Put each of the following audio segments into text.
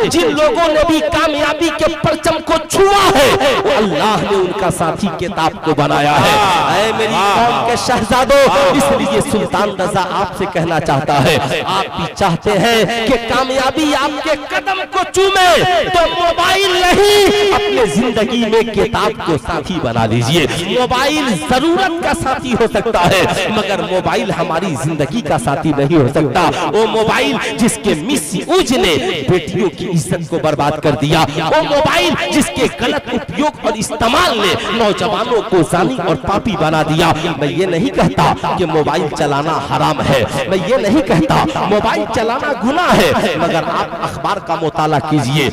जिन लोगों ने भी कामयाबी के परचम को छुआ है वो अल्लाह ने उनका साथी किताब को बनाया है। ऐ मेरी कौम के शहजादों, इसलिए सुल्तान रजा आपसे कहना चाहता है, आप भी चाहते हैं कि कामयाबी आपके कदम को चूमे तो मोबाइल नहीं, अपने जिंदगी में किताब को साथी बना लीजिए। मोबाइल जरूरत का साथी हो सकता है मगर मोबाइल हमारी जिंदगी का साथी नहीं हो सकता। वो मोबाइल जिसके मिसयूज ने बेटियों की इज्जत को बर्बाद कर दिया, वो मोबाइल जिसके गलत उपयोग और इस्तेमाल ने नौजवानों को जानी और पापी बना दिया। मैं ये नहीं कहता कि मोबाइल चलाना हराम है, मैं ये नहीं कहता मोबाइल चलाना गुनाह है, मगर आप अखबार का मुताला कीजिए।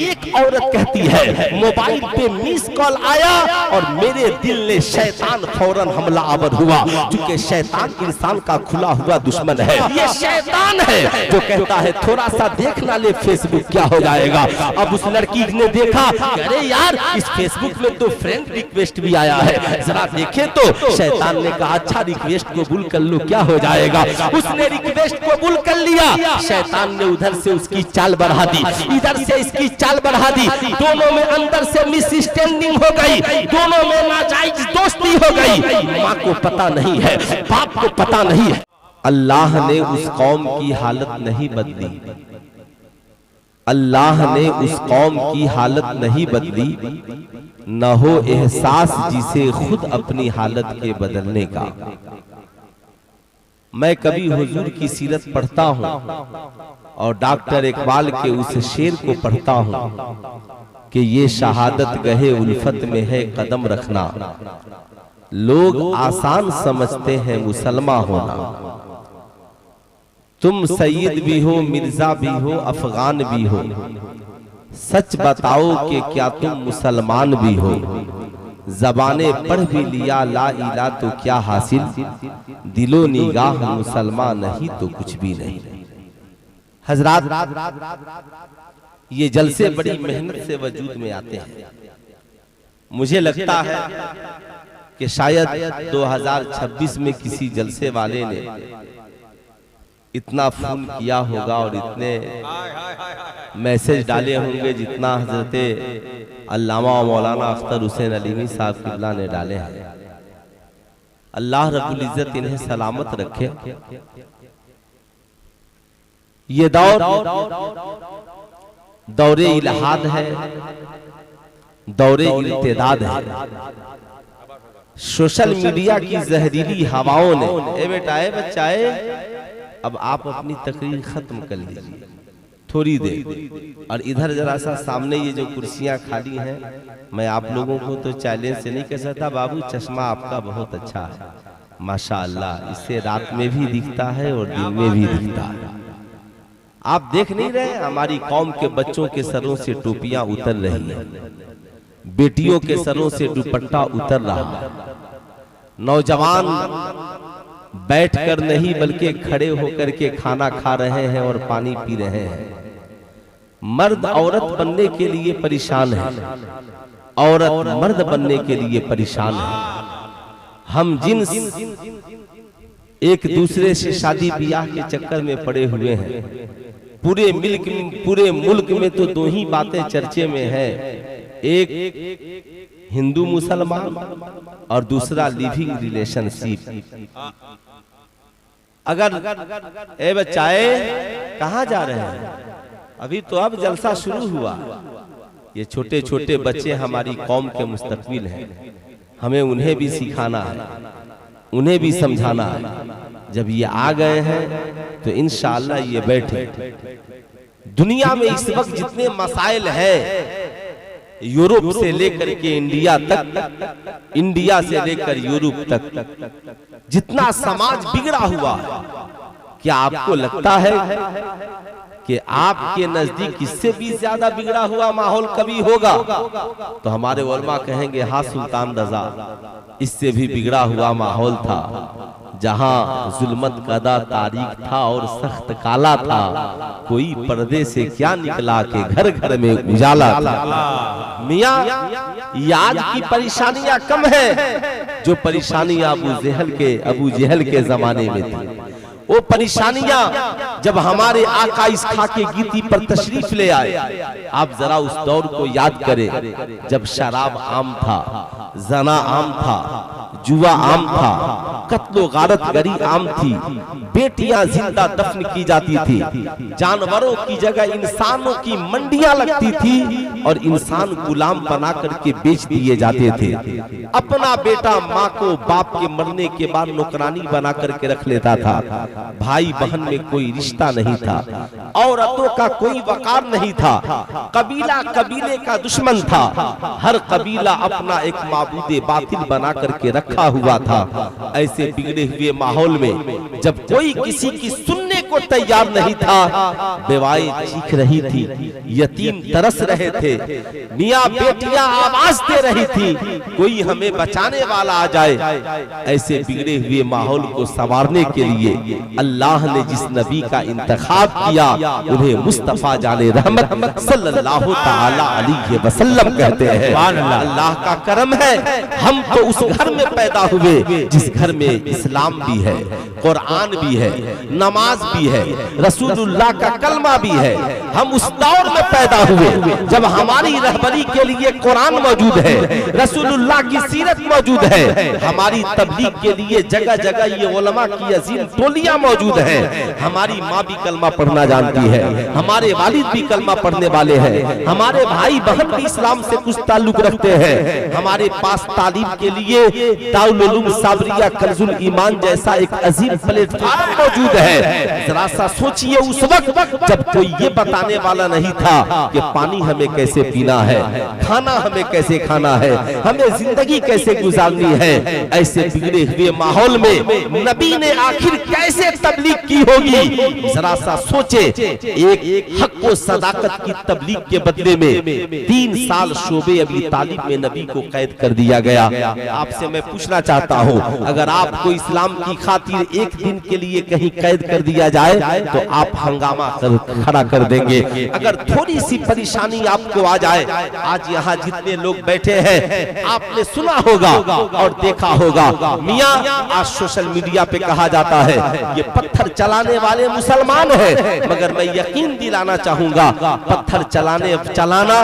एक औरत कहती है मोबाइल पे मिस कॉल आया और मेरे दिल ने शैतान फौरन हमला आवर हुआ, क्योंकि शैतान इंसान का खुला हुआ दुश्मन है। ये शैतान है जो कहता है थोड़ा सा देखना ले फेसबुक क्या हो जाएगा। अब उस लड़की ने देखा, अरे यार इस फेसबुक में तो फ्रेंड रिक्वेस्ट भी आया है, जरा देखे तो। शैतान ने कहा अच्छा रिक्वेस्ट कबूल कर लो क्या हो जाएगा। उसने रिक्वेस्ट कबूल कर लिया, शैतान ने उधर से उसकी चाल बढ़ा दी, इधर से इसकी चाल बढ़ा दी, दोनों में अंदर से मिसअंडरस्टैंडिंग हो गई, दोनों में नाजायज दोस्ती हो गई। माँ को पता नहीं है, बाप को पता नहीं है। अल्लाह ने उस कौम की हालत नहीं बदली, अल्लाह ने उस कौम की हालत नहीं बदली, न हो एहसास जिसे खुद अपनी हालत के बदलने का। मैं कभी हुजूर की सीरत पढ़ता हूँ और डॉक्टर इकबाल के उस शेर को पढ़ता हूँ कि ये शहादत गहे उल्फत में है कदम रखना, लोग आसान समझते हैं मुसलमान होना। तुम सैयद भी हो, मिर्जा भी हो, अफगान भी हो, सच बताओ कि क्या तुम मुसलमान भी हो। ज़बाने पढ़ भी लिया ला इला तो क्या हासिल, दिलो निगाह मुसलमान नहीं तो कुछ भी नहीं। हजरात ये जलसे बड़ी मेहनत से वजूद में आते हैं। मुझे लगता है कि शायद 2026 में किसी जलसे वाले ने इतना फोन किया होगा और इतने मैसेज डाले होंगे जितना हजरत अल्लामा मौलाना अख्तर हुसैन अलीमी साहब किबला ने डाले हैं। अल्लाह रब्बुल इज्जत इन्हें सलामत रखे। ये दौर दौरे इल्हाद है, दौरे इर्तिदाद है। सोशल मीडिया की जहरीली हवाओं ने, ए बेटा ए बच्चा अब आप अपनी तकरीर खत्म कर लीजिए थोड़ी देर, और इधर जरा सा सामने ये जो कुर्सियां खाली हैं, मैं आप लोगों को तो चैलेंज से नहीं कह सकता, बाबू चश्मा आपका बहुत अच्छा है माशाअल्लाह, इससे रात में भी दिखता है और दिन में भी दिखता है। आप देख नहीं रहे हमारी कौम के बच्चों के सरों से टोपियां उतर रही है, बेटियों के सरों से दुपट्टा उतर रहा है। नौजवान बैठकर नहीं बल्कि खड़े होकर के खाना खा रहे हैं और पानी पी रहे हैं। मर्द औरत बनने के लिए परेशान है, औरत मर्द बनने के लिए परेशान है। हम जिन्स एक दूसरे से शादी ब्याह के चक्कर में पड़े हुए हैं। पूरे मुल्क में तो दो ही बातें चर्चे में है, एक हिंदू मुसलमान और दूसरा लिविंग रिलेशनशिप। अगर ए बच्चाए कहाँ जा रहे हैं, अभी तो अब जलसा शुरू हुआ। ये छोटे छोटे बच्चे हमारी कौम के मुस्तकबिल हैं, हमें उन्हें भी सिखाना है, उन्हें भी समझाना है। जब ये आ गए हैं तो इंशाअल्लाह ये बैठे। दुनिया में इस वक्त जितने मसाइल हैं, यूरोप से लेकर के इंडिया तक, इंडिया से लेकर यूरोप तक जितना समाज बिगड़ा हुआ है, क्या आपको लगता है कि आपके नजदीक इससे भी ज्यादा बिगड़ा हुआ माहौल कभी होगा? तो हमारे उलमा कहेंगे हाँ सुल्तान रजा, इससे भी बिगड़ा हुआ माहौल था, जहां जुल्मत कदा तारीख था और सख्त काला था। कोई पर्दे से क्या निकला के घर घर में उजाला था। मियां याद की परेशानियां कम है जो परेशानियां अबू जहल के जमाने में थी। वो परेशानियां जब हमारे आका इस खाके गीती पर तशरीफ ले आए। आप जरा उस दौर को याद करें जब शराब आम था, जना आम था, जुआ आम था, कत्लो गारत गरी आम थी, बेटियां जिंदा दफन की जाती थी, जानवरों की जगह इंसानों की मंडियां लगती थी और इंसान गुलाम बना करके बेच दिए जाते थे। अपना बेटा माँ को बाप के मरने के बाद नौकरानी बना करके रख लेता था। भाई बहन में कोई रिश्ता नहीं था, औरतों का कोई वकार नहीं था, कबीला कबीले का दुश्मन था, हर कबीला अपना एक माबूदे बातिल बना करके रखा हुआ था। ऐसे बिगड़े हुए माहौल में जब कोई किसी की सुनने को तैयार नहीं था, बेवाएं चीख रही थी, यतीम तरस रहे थे, मियाँ बेटियां आवाज दे रही थी, कोई हमें बचाने वाला आ जाए। ऐसे बिगड़े हुए माहौल को संवारने के लिए अल्लाह ने जिस नबी का इंतखाब किया उन्हें मुस्तफा जाने रहमत सल्लल्लाहु ताला अलैहि वसल्लम कहते हैं। अल्लाह का करम है, हम तो उस घर में पैदा हुए जिस घर में इस्लाम भी है, कुरान भी है, नमाज भी है, रसूलुल्लाह का कलमा भी है। हम उस दौर में पैदा हुए जब हमारी रहबरी के लिए कुरान मौजूद है, रसूलुल्लाह की सीरत मौजूद है, हमारी तबलीग के लिए जगह जगह ये उलमा की अजीम टोलियां मौजूद हैं। हमारी माँ भी कलमा पढ़ना जानती है, हमारे वालिद भी कलमा पढ़ने वाले हैं, हमारे भाई बहन भी इस्लाम से कुछ ताल्लुक रखते हैं। हमारे पास तालीम के लिए दारुल उलूम साबरिया कंजुल ईमान जैसा एक अजीम प्लेटफॉर्म मौजूद है। जरा सा सोचिए उस वक्त जब कोई ये बताने वाला नहीं था कि पानी हमें कैसे पीना है, खाना हमें कैसे खाना है, हमें जिंदगी कैसे गुजारनी है। ऐसे बिगड़े हुए माहौल में नबी ने आखिर कैसे तबलीग की होगी, जरा सा सोचे। एक हक व सदाकत की तबलीग के बदले में 3 साल शोबे अबी तालिब में नबी को कैद कर दिया गया। आपसे मैं पूछना चाहता हूँ, अगर आपको इस्लाम की खातिर एक दिन के लिए कहीं कैद कर दिया जाए तो आप हंगामा खड़ा कर देंगे। अगर थोड़ी सी परेशानी आपको आ जाए, आज यहाँ जितने लोग बैठे हैं आपने सुना होगा और देखा होगा, मियाँ आज सोशल मीडिया पे कहा जाता है ये पत्थर चलाने वाले मुसलमान हैं, मगर मैं यकीन दिलाना चाहूंगा पत्थर चलाना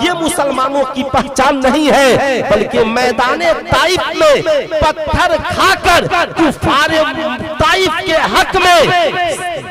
ये मुसलमानों की पहचान नहीं है, बल्कि मैदाने ताइफ में पत्थर खाकर कुफारे ताइफ के हक में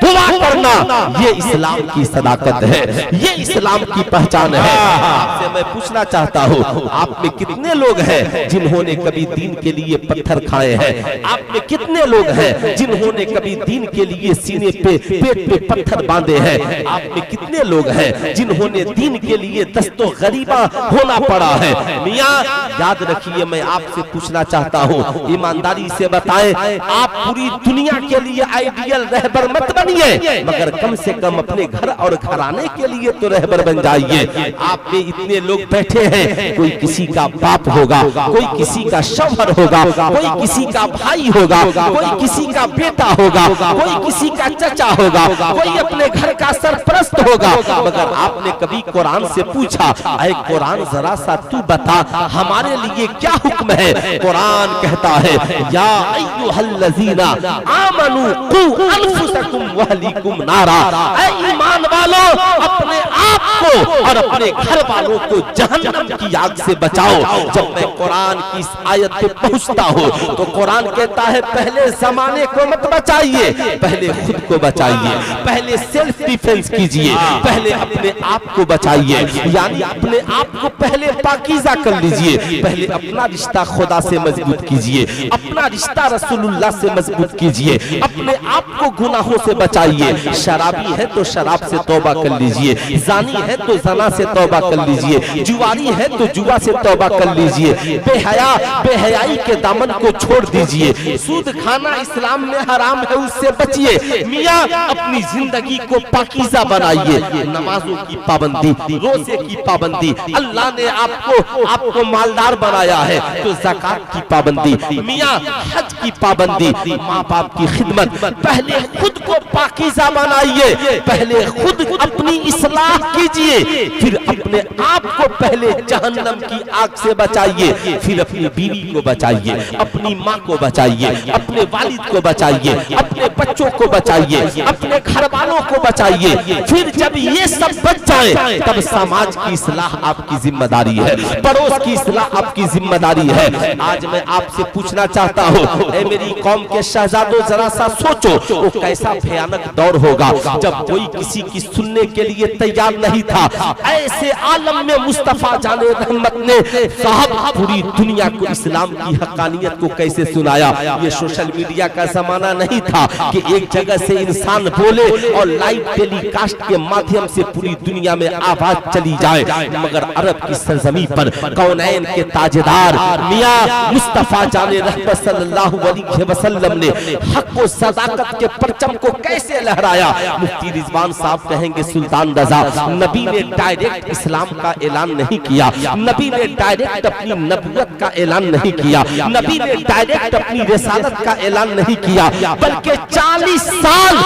दुआ करना ये इस्लाम की सदाकत है, ये इस्लाम की पहचान है। आपसे मैं पूछना चाहता हूँ, आप में कितने लोग हैं जिन्होंने कभी दीन के लिए पत्थर खाए हैं? आप में कितने लोग हैं जिन्होंने कभी दीन के लिए सीने पे पेट पे पत्थर बांधे हैं? आप में कितने लोग हैं जिन्होंने दीन के लिए दस्तो गरीबा होना पड़ा है? मियाँ याद रखिए, मैं आपसे पूछना चाहता हूँ, ईमानदारी से बताएं, आप पूरी दुनिया के लिए आइडियल रहबर मत बनिए, मगर कम से कम अपने घर और घराने के लिए तो रहबर बन जाइए। आप में इतने लोग बैठे हैं, कोई किसी का बाप होगा, कोई किसी का शौहर होगा, कोई किसी का भाई होगा, कोई किसी का बेटा होगा, कोई किसी का चचा होगा, कोई अपने घर का सरपरस्त होगा, मगर आपने कभी कुरान से पूछा, अरे कुरान जरा सा तू बता हमारे लिए क्या हुक्म है? कुरान कहता है, या अय्युहल्लज़ीना आमनू कू अनफुसकुम व अहलीकुम नारा, ऐ ईमान वालों अपने आप को और अपने घर वालों को जहन्नम की आग से बचाओ। जब मैं कुरान की इस आयत पे पहुंचता हूँ तो कुरान कहता है, पहले जमाने को मत बचाइए, पहले खुद को बचाइए, पहले सेल्फ डिफेंस कीजिए, पहले अपने आप को बचाइए, यानी अपने आप को पहले पाकीज़ा कर लीजिए, पहले अपना रिश्ता खुदा से मजबूत कीजिए, अपना रिश्ता रसूलुल्लाह से मजबूत कीजिए, अपने आप को गुनाहों से बचाइए। शराबी है तो शराब से तौबा कर लीजिए, जानी है तो जना से तौबा कर लीजिए, जुआरी है तो जुआ से तौबा कर लीजिए, बेहयाई के दामन को छोड़ दीजिए, सूद खाना इस्लाम में हराम है उससे बचिए। मियाँ अपनी जिंदगी को पाकीज़ा बनाइए, नमाजों की पाबंदी, रोजे की पाबंदी, अल्लाह ने आपको मालदार बनाया है तो ज़कात की पाबंदी, मियाँ हज की पाबंदी, माँ बाप की खिदमत, पहले खुद को पाकीज़ा बनाइए, पहले खुद अपनी इस्लाह कीजिए, फिर अपने आप को पहले जहन्नम की आग से बचाइए, फिर अपनी बीवी को बचाइए, अपनी माँ को बचाइए, अपने वालिद को बचाइए, अपने बच्चों को बचाइए, अपने घर वालों को बचाइए। फिर जब ये सब बच जाए तब समाज की इस्लाह आपकी जिम्मेदारी है, पड़ोस की इस्लाह आपकी जिम्मेदारी है। आज मैं आपसे पूछना चाहता हूँ, ऐ मेरी कौम के शहजादों, जरा सा सोचो वो कैसा भयानक दौर होगा जब कोई किसी की सुनने के लिए तैयार नहीं था। ऐसे आलम में मुस्तफा जाने रहमत ने साहब पूरी दुनिया को इस्लाम की हक्कानियत को कैसे सुनाया। ये सोशल मीडिया का जमाना नहीं था कि एक जगह से इंसान बोले और लाइव टेलीकास्ट के माध्यम से पूरी दुनिया में आवाज चली जाए, मगर अरब की सरजमी पर कौनैन के ताजदार मियां मुस्तफा जाने रहमत सल्लल्लाहु अलैहि वसल्लम ने हक व सदाकत के परचम को कैसे लहराया। मुफ्ती रिजवान साहब कहेंगे, सुल्तान रजा, नबी ने डायरेक्ट इस्लाम का ऐलान नहीं किया, नबी ने डायरेक्ट अपनी नबूवत का ऐलान नहीं किया, नबी ने डायरेक्ट अपनी रिसालत का ऐलान नहीं किया, बल्कि 40 साल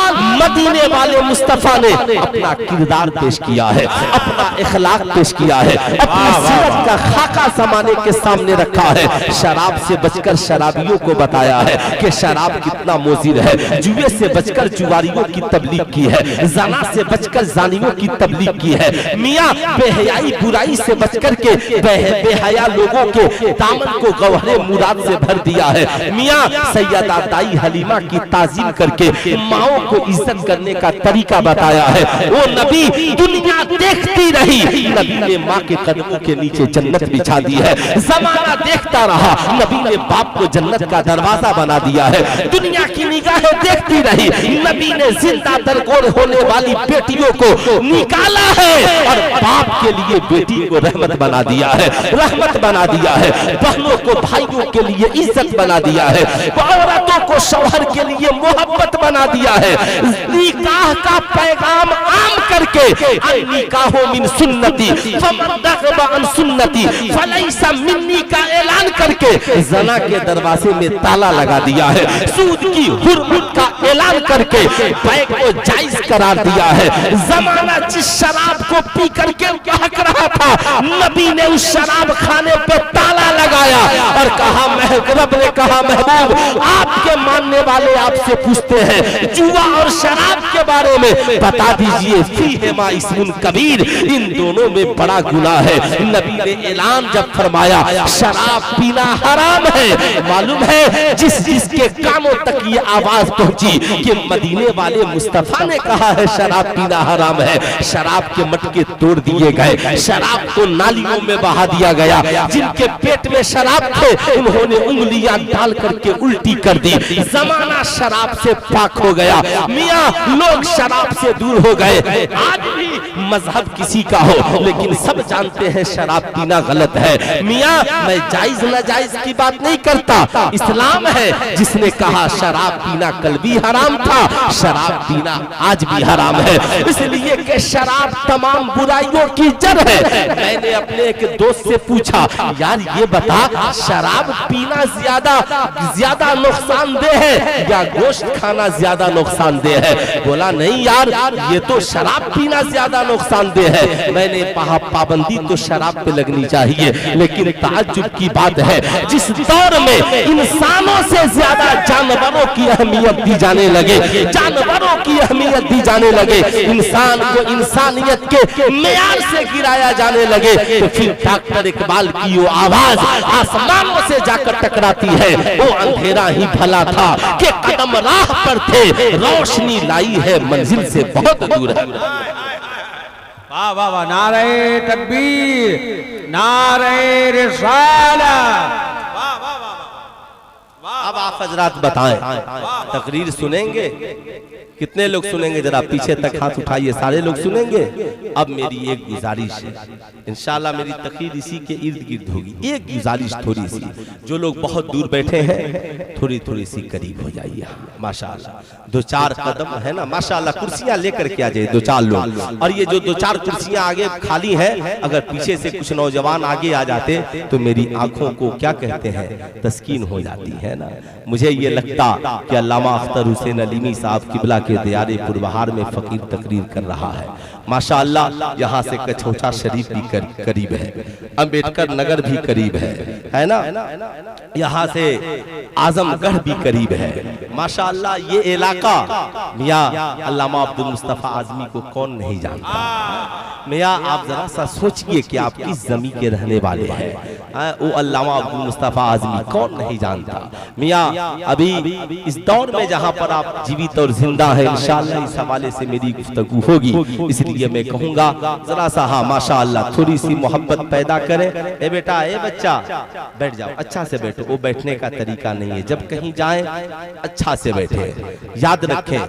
मदीने वाले मुस्तफा ने अपना किरदार पेश किया है, अपना इखलाक पेश किया है, अपनी सीरत का खाका ज़माने के सामने रखा है। शराब से बचकर शराबियों को बताया है कि शराब कितना मुज़िर है, जुए से बचकर जुआरियों की तबलीग की है, ज़ना से बचकर ज़ानियों की तबलीग की है। मियाँ बेहयाई बुराई से बचकर के बेहया लोगों के दामन को गौहरे मुराद से भर दिया है। मियाँ सैयदा दाई हलीमा की ताज़ीम करके माओं को इज्जत करने का तरीका बताया है। वो नबी दुनिया देखती रही, नबी ने माँ के कदमों के नीचे जन्नत बिछा दी है। जमाना देखता रहा, नबी ने बाप को जन्नत का दरवाजा बना दिया है। दुनिया की निगाहें देखती रही, नबी ने जिंदा दरगोर होने वाली बेटियों को निकाला है और बाप के लिए बेटी को रहमत बना दिया है, रहमत बना दिया है। बहनों को भाइयों के लिए इज्जत बना दिया है, औरतों को शौहर के लिए मोहब्बत बना दिया है। निकाह का पैगाम आम करके निकाहो मिन सुन्नती फमन रग़िब अन सुन्नती फलैसा मिन्नी का ऐलान करके ज़ना के दरवाजे में ताला लगा दिया है। सूद की हुर्मत का ऐलान करके बैग को जायज करार दिया है। जमाना जिस शराब को पी करके बहक रहा था, नबी ने उस शराब खाने पे ताला लगाया और कहा, रब ने कहा, महबूब आपके मानने वाले आपसे पूछते हैं जुआ और शराब के बारे में, बता दीजिए फीहिमा इस्मुन कबीर, इन दोनों में बड़ा गुनाह है। नबी ने ऐलान जब फरमाया शराब पीना हराम है, मालूम है जिस जिसके कानों तक ये आवाज पहुंची कि मदीने वाले मुस्तफा ने कहा है शराब पीना हराम है, शराब के मटके तोड़ दिए गए, शराब को नालियों में बहा दिया गया। जिनके पेट में शराब थे उन्होंने उंगलियां डाल करके उल्टी कर दी। जमाना शराब से पाक हो गया, मियाँ लोग शराब से दूर हो गए। आज भी मजहब किसी का हो, लेकिन सब जानते हैं शराब पीना गलत है। मियाँ मैं जायज नाजायज की बात नहीं करता, इस्लाम है जिसने कहा शराब पीना कल भी हराम था, शराब पीना आज भी हराम है, इसलिए कि शराब तमाम बुराइयों की जड़ है। मैंने अपने एक दोस्त से पूछा, यार ये बता शराब पीना ज्यादा नुकसानदेह है या गोश्त खाना ज्यादा नुकसानदेह है? बोला नहीं यार, ये तो शराब पीना ज्यादा नुकसानदेह है। मैंने कहा पाबंदी तो शराब पे लगनी चाहिए, लेकिन ताज्जुब की बात है जिस दौर में इंसानों से ज्यादा जानवरों की अहमियत दी जाने लगे, जानवरों की अहमियत दी जाने लगे, इंसान को इंसानियत के मेयार से गिराया जाने लगे, तो फिर डॉक्टर इकबाल की वो आवाज आसमानों से जाकर टकराती है, वो अंधेरा ही भला था कि कदम राह पर थे, रोशनी लाई है मंजिल से बहुत दूर है। वाह वाह वाह, नारे तकबीर, नारे रिसालत। अब आप हजरात बताएं, तकरीर सुनेंगे? कितने लोग सुनेंगे? जरा पीछे तक हाथ उठाइए, सारे लोग सुनेंगे? अब मेरी एक गुजारिश है, इंशाल्लाह मेरी तकरीर इसी के इर्द गिर्द होगी। एक गुजारिश थोड़ी सी, जो लोग बहुत दूर बैठे हैं थोड़ी थोड़ी सी करीब हो जाइए। माशाल्लाह 2-4 कदम है ना, माशाल्लाह कुर्सियां लेकर के आ जाइए 2-4 लोग। और ये जो 2-4 कुर्सियां आगे खाली हैं, अगर पीछे से कुछ नौजवान आगे आ जाते तो मेरी आंखों को क्या कहते हैं, तस्कीन हो जाती है ना। मुझे ये लगता कि अल्लामा अख्तर हुसैन अलीमी साहब किबला के दियारे पुरबहार में फकीर तकरीर कर रहा है। माशाअल्लाह यहाँ से कछौचा शरीफ भी करीब है, अंबेडकर नगर भी करीब है ना, यहाँ से आजमगढ़ भी करीब है। माशाअल्लाह ये इलाका मियाँ अल्लामा अब्दुल मुस्तफा आजमी को कौन नहीं जानता। मियाँ आप जरा सा सोचिए कि आप किस जमी के रहने वाले हैं, वो अल्लामा अब्दुल मुस्तफा आजमी कौन नहीं जानता। मियाँ अभी इस दौर में जहाँ पर आप जीवित और जिंदा है, इंशाअल्लाह इस हवाले से मेरी गुफ्तगू होगी, इसलिए मैं कहूँगा जरा सा हाँ माशाअल्लाह थोड़ी सी मोहब्बत पैदा करें। ए बेटा, ए बच्चा बैठ जाओ, अच्छा से बैठो। वो बैठने का तरीका नहीं है, जब कहीं जाए अच्छा से बैठे। याद रखें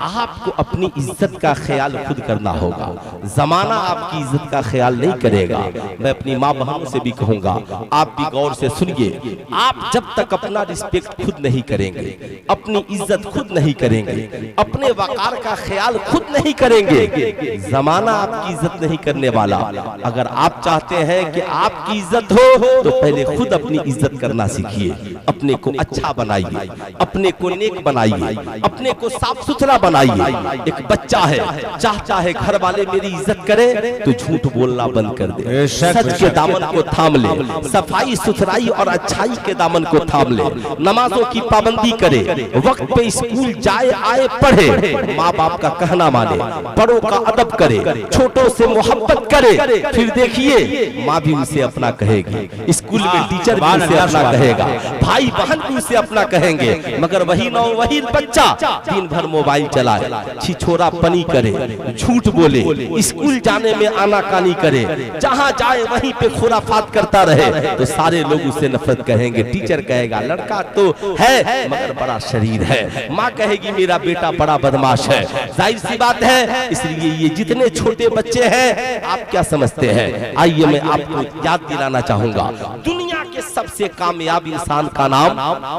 आपको अपनी इज्जत का ख्याल खुद करना होगा, जमाना आपकी इज्जत का ख्याल नहीं करेगा। मैं अपनी माँ बहनों से भी कहूँगा, आप भी गौर से सुनिए, आप जब तक अपना रिस्पेक्ट खुद नहीं करेंगे, अपनी इज्जत खुद नहीं करेंगे, अपने वकार का ख्याल खुद नहीं करेंगे, जमाना आपकी इज्जत नहीं करने वाला। अगर आप चाहते हैं कि आपकी इज्जत हो तो पहले खुद अपनी इज्जत करना सीखिए, अपने को अच्छा बनाइए, अपने को नेक बनाइए, अपने को साफ सुथरा बनाइए। एक बच्चा है, चाहता है घर वाले मेरी इज्जत करें तो झूठ बोलना बंद कर दे, सच के दामन को थाम ले, सफाई सुथराई और अच्छाई के दामन को थाम ले, नमाजों की पाबंदी करे, वक्त पे स्कूल जाए आए पढ़े, माँ बाप का कहना माने, बड़ों का अदब करे, छोटों से मोहब्बत करे। फिर देखिए माँ भी उसे अपना कहेगी, स्कूल में टीचर भी उसे अपना कहेगा, भाई बहन भी उसे अपना कहेंगे। मगर वही नौ वही बच्चा दिन भर मोबाइल चलाए, छिछोरा पनी करे, झूठ बोले, स्कूल जाने में आनाकानी करे, जहाँ जाए वहीं पे खुराफात करता रहे, तो सारे लोग उसे नफरत कहेंगे। टीचर कहेगा लड़का तो है मगर बड़ा शरीर है, माँ कहेगी मेरा बेटा बड़ा बदमाश है। जाहिर सी बात है, इसलिए ये जितने छोटे बच्चे हैं आप क्या समझते हैं, आइए मैं आपको याद दिलाना चाहूंगा, दुनिया के सबसे कामयाब इंसान का नाम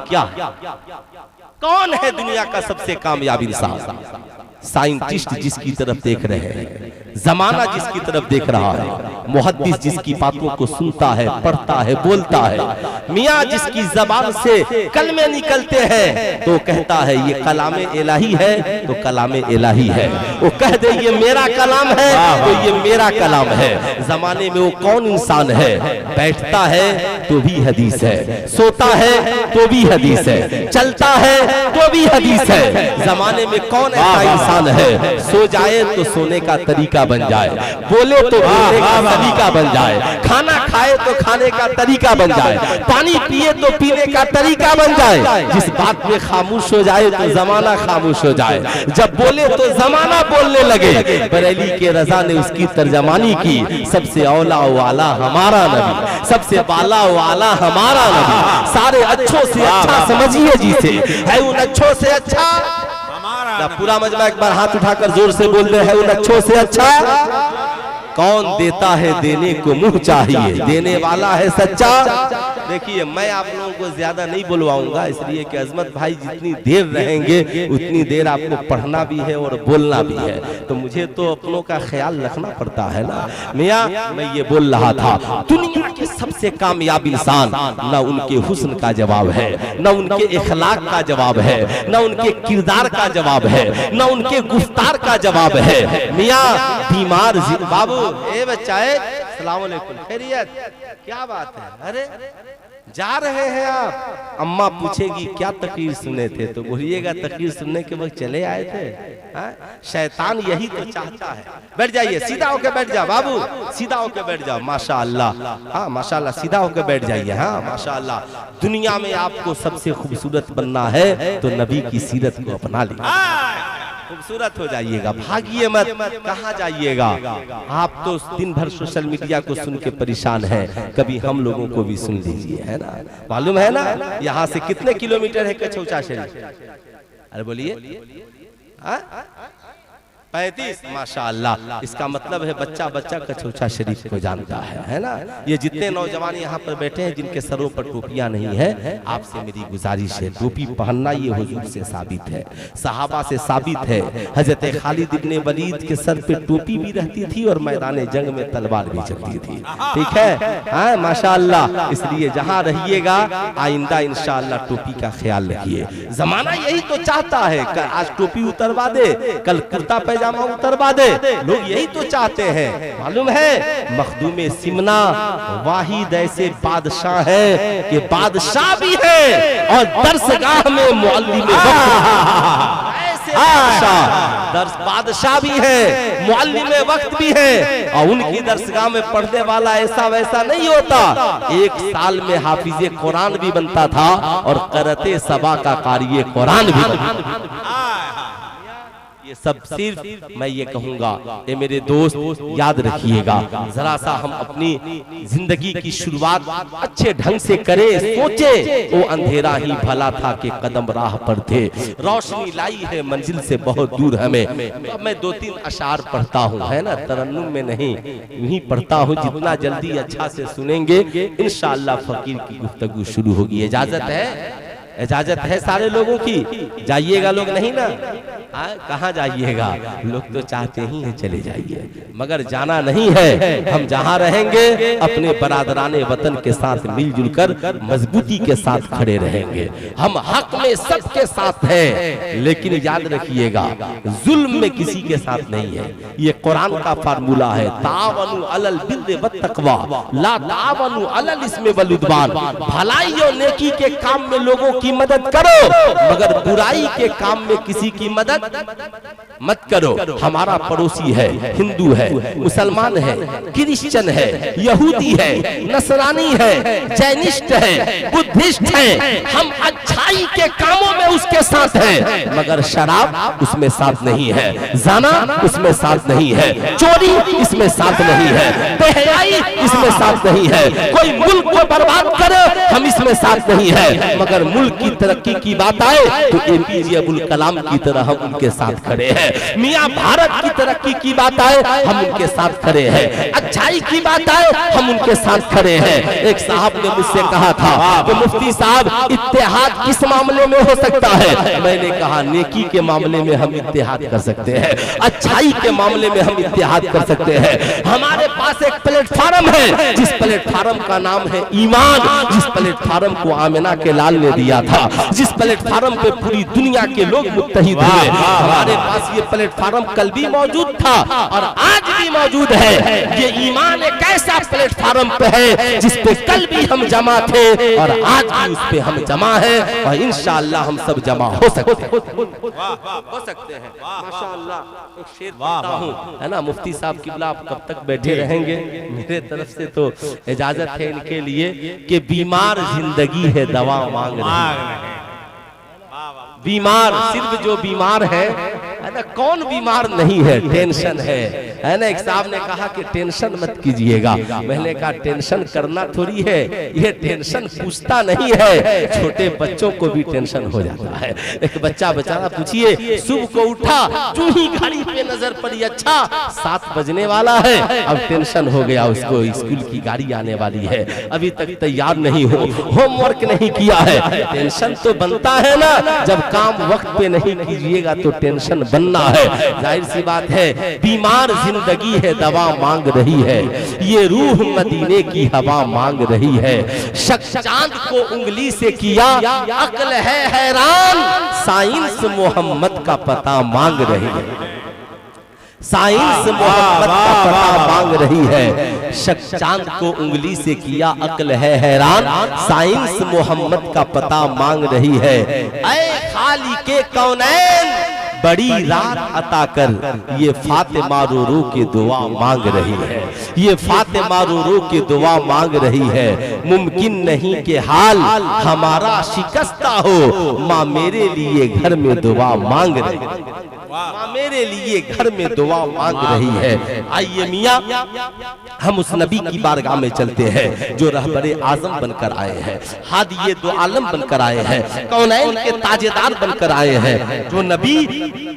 क्या है? कौन है दुनिया का सबसे कामयाब इंसान? साइंटिस्ट जिसकी तरफ देख रहे हैं, जमाना जिसकी तरफ देख रहा है, मुहद्दिस जिसकी बातों को सुनता है, पढ़ता है, बोलता है, मियाँ जिसकी जबान से कलमे निकलते हैं तो कहता है ये कलामे इलाही है तो कलामे इलाही है, वो कह दे ये मेरा कलाम है तो ये मेरा कलाम है। जमाने में वो कौन इंसान है? बैठता है तो भी हदीस है, सोता है तो भी हदीस है, चलता है तो भी हदीस है। जमाने में कौन ऐसा इंसान है, सो जाए तो सोने का तरीका बन जाए, बोले तो बोलने का तरीका बन जाए, खाना खाए तो खाने का तरीका बन जाए, पानी पिए तो पीने का तरीका बन जाए। जिस बात में खामोश हो जाए तो जमाना खामोश हो जाए, जब बोले तो जमाना बोलने लगे। बरेली के रजा ने उसकी तर्जमानी की, सबसे औला वाला हमारा नबी, सबसे बाला वाला हमारा नबी, सारे अच्छों से अच्छा समझिए जिसे है, उन अच्छों से अच्छा। पूरा मजमा एक बार हाथ उठाकर जोर से बोल रहे हैं, उन अच्छों से अच्छा कौन देता है, देने को मुंह चाहिए, देने वाला है सच्चा। देखिए मैं आप लोगों को ज्यादा नहीं बुलवाऊंगा, इसलिए कि अजमत भाई जितनी देर रहेंगे उतनी देर आपको पढ़ना भी है और बोलना भी है, तो मुझे तो अपनों का ख्याल रखना पड़ता है ना। मियाँ मैं ये बोल रहा था, दुनिया के सबसे कामयाब इंसान न उनके हुस्न का जवाब है, न उनके इखलाक का जवाब है, न उनके किरदार का जवाब है, न उनके गुफ्तार का जवाब है। मियाँ बीमार बाबू, ए बच्चा, अस्सलाम वालेकुम, खैरियत, क्या बात है? अरे जा रहे हैं आप? अम्मा पूछेगी क्या तकरीर सुने थे, तो बोलिएगा तकरीर सुनने के वक्त चले आए थे। शैतान यही तो चाहता है। बैठ जाइए, सीधा होकर बैठ जाओ बाबू, सीधा होकर बैठ जाओ। माशाअल्लाह, हाँ माशाअल्लाह, सीधा होकर बैठ जाइए। हाँ माशाअल्लाह, दुनिया में आपको सबसे खूबसूरत बनना है तो नबी की सीरत को अपना लीजिए, खूबसूरत हो जाइएगा, भागिए मत, कहाँ जाइएगा। आप तो दिन भर सोशल मीडिया को सुन के परेशान हैं, कभी हम लोगों को भी सुन लीजिए, है ना। मालूम है ना यहाँ से कितने किलोमीटर है कछौचा शरीफ? अरे बोलिए, 35 माशाअल्लाह। इसका मतलब है बच्चा बच्चा कचौचा शरीफ को जानता है ना। ये जितने नौजवान यहाँ पर बैठे हैं जिनके सरों पर टोपियां नहीं है, आपसे मेरी गुजारिश है टोपी पहनना ये हुजूर से साबित है, सहाबा से साबित है। हजरत खालिद इब्ने वलीद के सर पे टोपी भी रहती थी और मैदान जंग में तलवार भी चलती थी। ठीक है, हाँ माशाअल्लाह। इसलिए जहाँ रहिएगा आइंदा इंशाअल्लाह टोपी का ख्याल रखिए। जमाना यही तो चाहता है, आज टोपी उतरवा दे, कल कुर्ता पैजामा उतरवा दे, लोग यही तो चाहते हैं। मालूम है मखदूम सिमना वाहिद ऐसे बादशाह है कि बादशाह भी है और दरसगाह में मुअल्लिम वक्त ऐसे बादशाह भी है, मुअल्लिम वक्त भी है। और उनकी दरसगाह में पढ़ने वाला ऐसा वैसा नहीं होता। एक साल में हाफिज कुरान भी बनता था और करते सबा का कारी कुरान भी बनता। ये सब सिर्फ मैं ये कहूंगा, ये मेरे दोस्त याद रखिएगा, जरा सा हम अपनी जिंदगी की शुरुआत अच्छे ढंग से करें। सोचे वो अंधेरा ही भला था कि कदम राह पर थे, रोशनी लाई है मंजिल से बहुत दूर हमें। तो अब मैं 2-3 अशार पढ़ता हूँ, है ना, तरन्नुम में नहीं, यूं पढ़ता हूँ। जितना जल्दी अच्छा से सुनेंगे इंशाअल्लाह फकीर की गुफ्तगू शुरू होगी। इजाजत है? इजाजत है सारे लोगों की? जाइएगा लोग नहीं ना? कहाँ जाइएगा? लोग तो चाहते ही हैं चले जाइए, मगर जाना नहीं है। हम जहाँ रहेंगे अपने बरादराने वतन के साथ मिलजुल कर मजबूती के साथ खड़े रहेंगे। हम हक में सबके साथ हैं, लेकिन याद रखिएगा जुल्म में किसी के साथ नहीं है। ये कुरान का फार्मूला है, तावनु अलल बिर्रि वत तक़वा ला तावनु अलल इस्मि वल उद्वान। भलाई और नेकी के काम में लोगों की मदद करो, मगर बुराई के काम में किसी की मदद मत करो। हमारा पड़ोसी है, हिंदू है, मुसलमान है, क्रिश्चियन है, यहूदी है, नसरानी है, जैनिस्ट है, बुद्धिस्ट है, हम अच्छाई के कामों में उसके साथ हैं, मगर शराब उसमें साथ नहीं है, ज़ना उसमें साथ नहीं है, चोरी इसमें साथ नहीं है, बेहयाई इसमें साथ नहीं है। कोई मुल्क को बर्बाद करे हम इसमें साथ नहीं है, मगर मुल्क की तरक्की की बात आए तो APJ अब्दुल कलाम की तरह हम उनके साथ खड़े हैं। मियां भारत की तरक्की की बात आए हम उनके साथ खड़े हैं, अच्छाई की बात आए हम उनके साथ खड़े हैं। एक साहब ने मुझसे कहा था कि मुफ्ती साहब इत्तेहाद किस मामले में हो सकता है? मैंने कहा नेकी के मामले में हम इत्तेहाद कर सकते हैं, अच्छाई के मामले में हम इत्तेहाद कर सकते हैं। हमारे पास एक प्लेटफार्म है, जिस प्लेटफार्म का नाम है ईमान, जिस प्लेटफार्म को आमिना के लाल ने दिया था, जिस प्लेटफार्म पे पूरी दुनिया के लोग मुत्तहिद हुए। हमारे पास ये प्लेटफार्म कल भी मौजूद था और आज भी मौजूद है। ये ईमान एक ऐसा प्लेटफार्म पे है जिस पे कल भी हम जमा थे और आज भी उस पे हम जमा है, और इंशाअल्लाह हम सब जमा हो सकते हैं। माशाअल्लाह। एक शेर पढ़ता हूं, है ना, मुफ्ती साहब किबला आप कब तक बैठे रहेंगे? मेरे तरफ से तो इजाजत है इनके लिए कि बीमार जिंदगी है दवा मांग रही। बीमार सिर्फ जो बीमार है ना, कौन बीमार नहीं है? टेंशन है ना। एक साहब ने कहा कि टेंशन मत कीजिएगा। मैंने कहा टेंशन करना थोड़ी है, ये टेंशन पूछता नहीं है, छोटे बच्चों को भी टेंशन हो जाता है। एक बच्चा बेचारा पूछिए, सुबह को उठा जो ही घड़ी पे नजर पड़ी, अच्छा 7 बजने वाला है, अब टेंशन हो गया उसको, स्कूल की गाड़ी आने वाली है, अभी तक तैयार नहीं हो, होमवर्क नहीं किया है। टेंशन तो बनता है ना, जब काम वक्त पे नहीं कीजिएगा तो टेंशन बनना है। जाहिर सी बात है, बीमार जिंदगी है दवा मांग रही है, ये रूह मदीने की हवा मांग रही है। शख्स चांद को उंगली से किया, अक्ल है हैरान, साइंस मोहम्मद का पता मांग रही है। साइंस मोहम्मद का पता मांग रही है। शख्स चांद को उंगली से किया, अक्ल है हैरान, साइंस मोहम्मद का पता मांग रही है। ऐ खालिके कौनैन बड़ी रात अता कर, ये फातिमा रो रो के दुआ मांग रही है, ये फातिमा रो रो के दुआ मांग रही है। मुमकिन नहीं कि हाल हमारा शिकस्ता हो, माँ मेरे लिए घर में दुआ मांग रही है। माँ मेरे लिए घर में दुआ मांग रही है। आइए मियाँ हम उस नबी की बारगाह में चलते हैं जो रहबरे आजम बनकर आए हैं, हादिये दो आलम बनकर आए हैं, कौनैन के ताजेदार बनकर आए हैं, जो नबी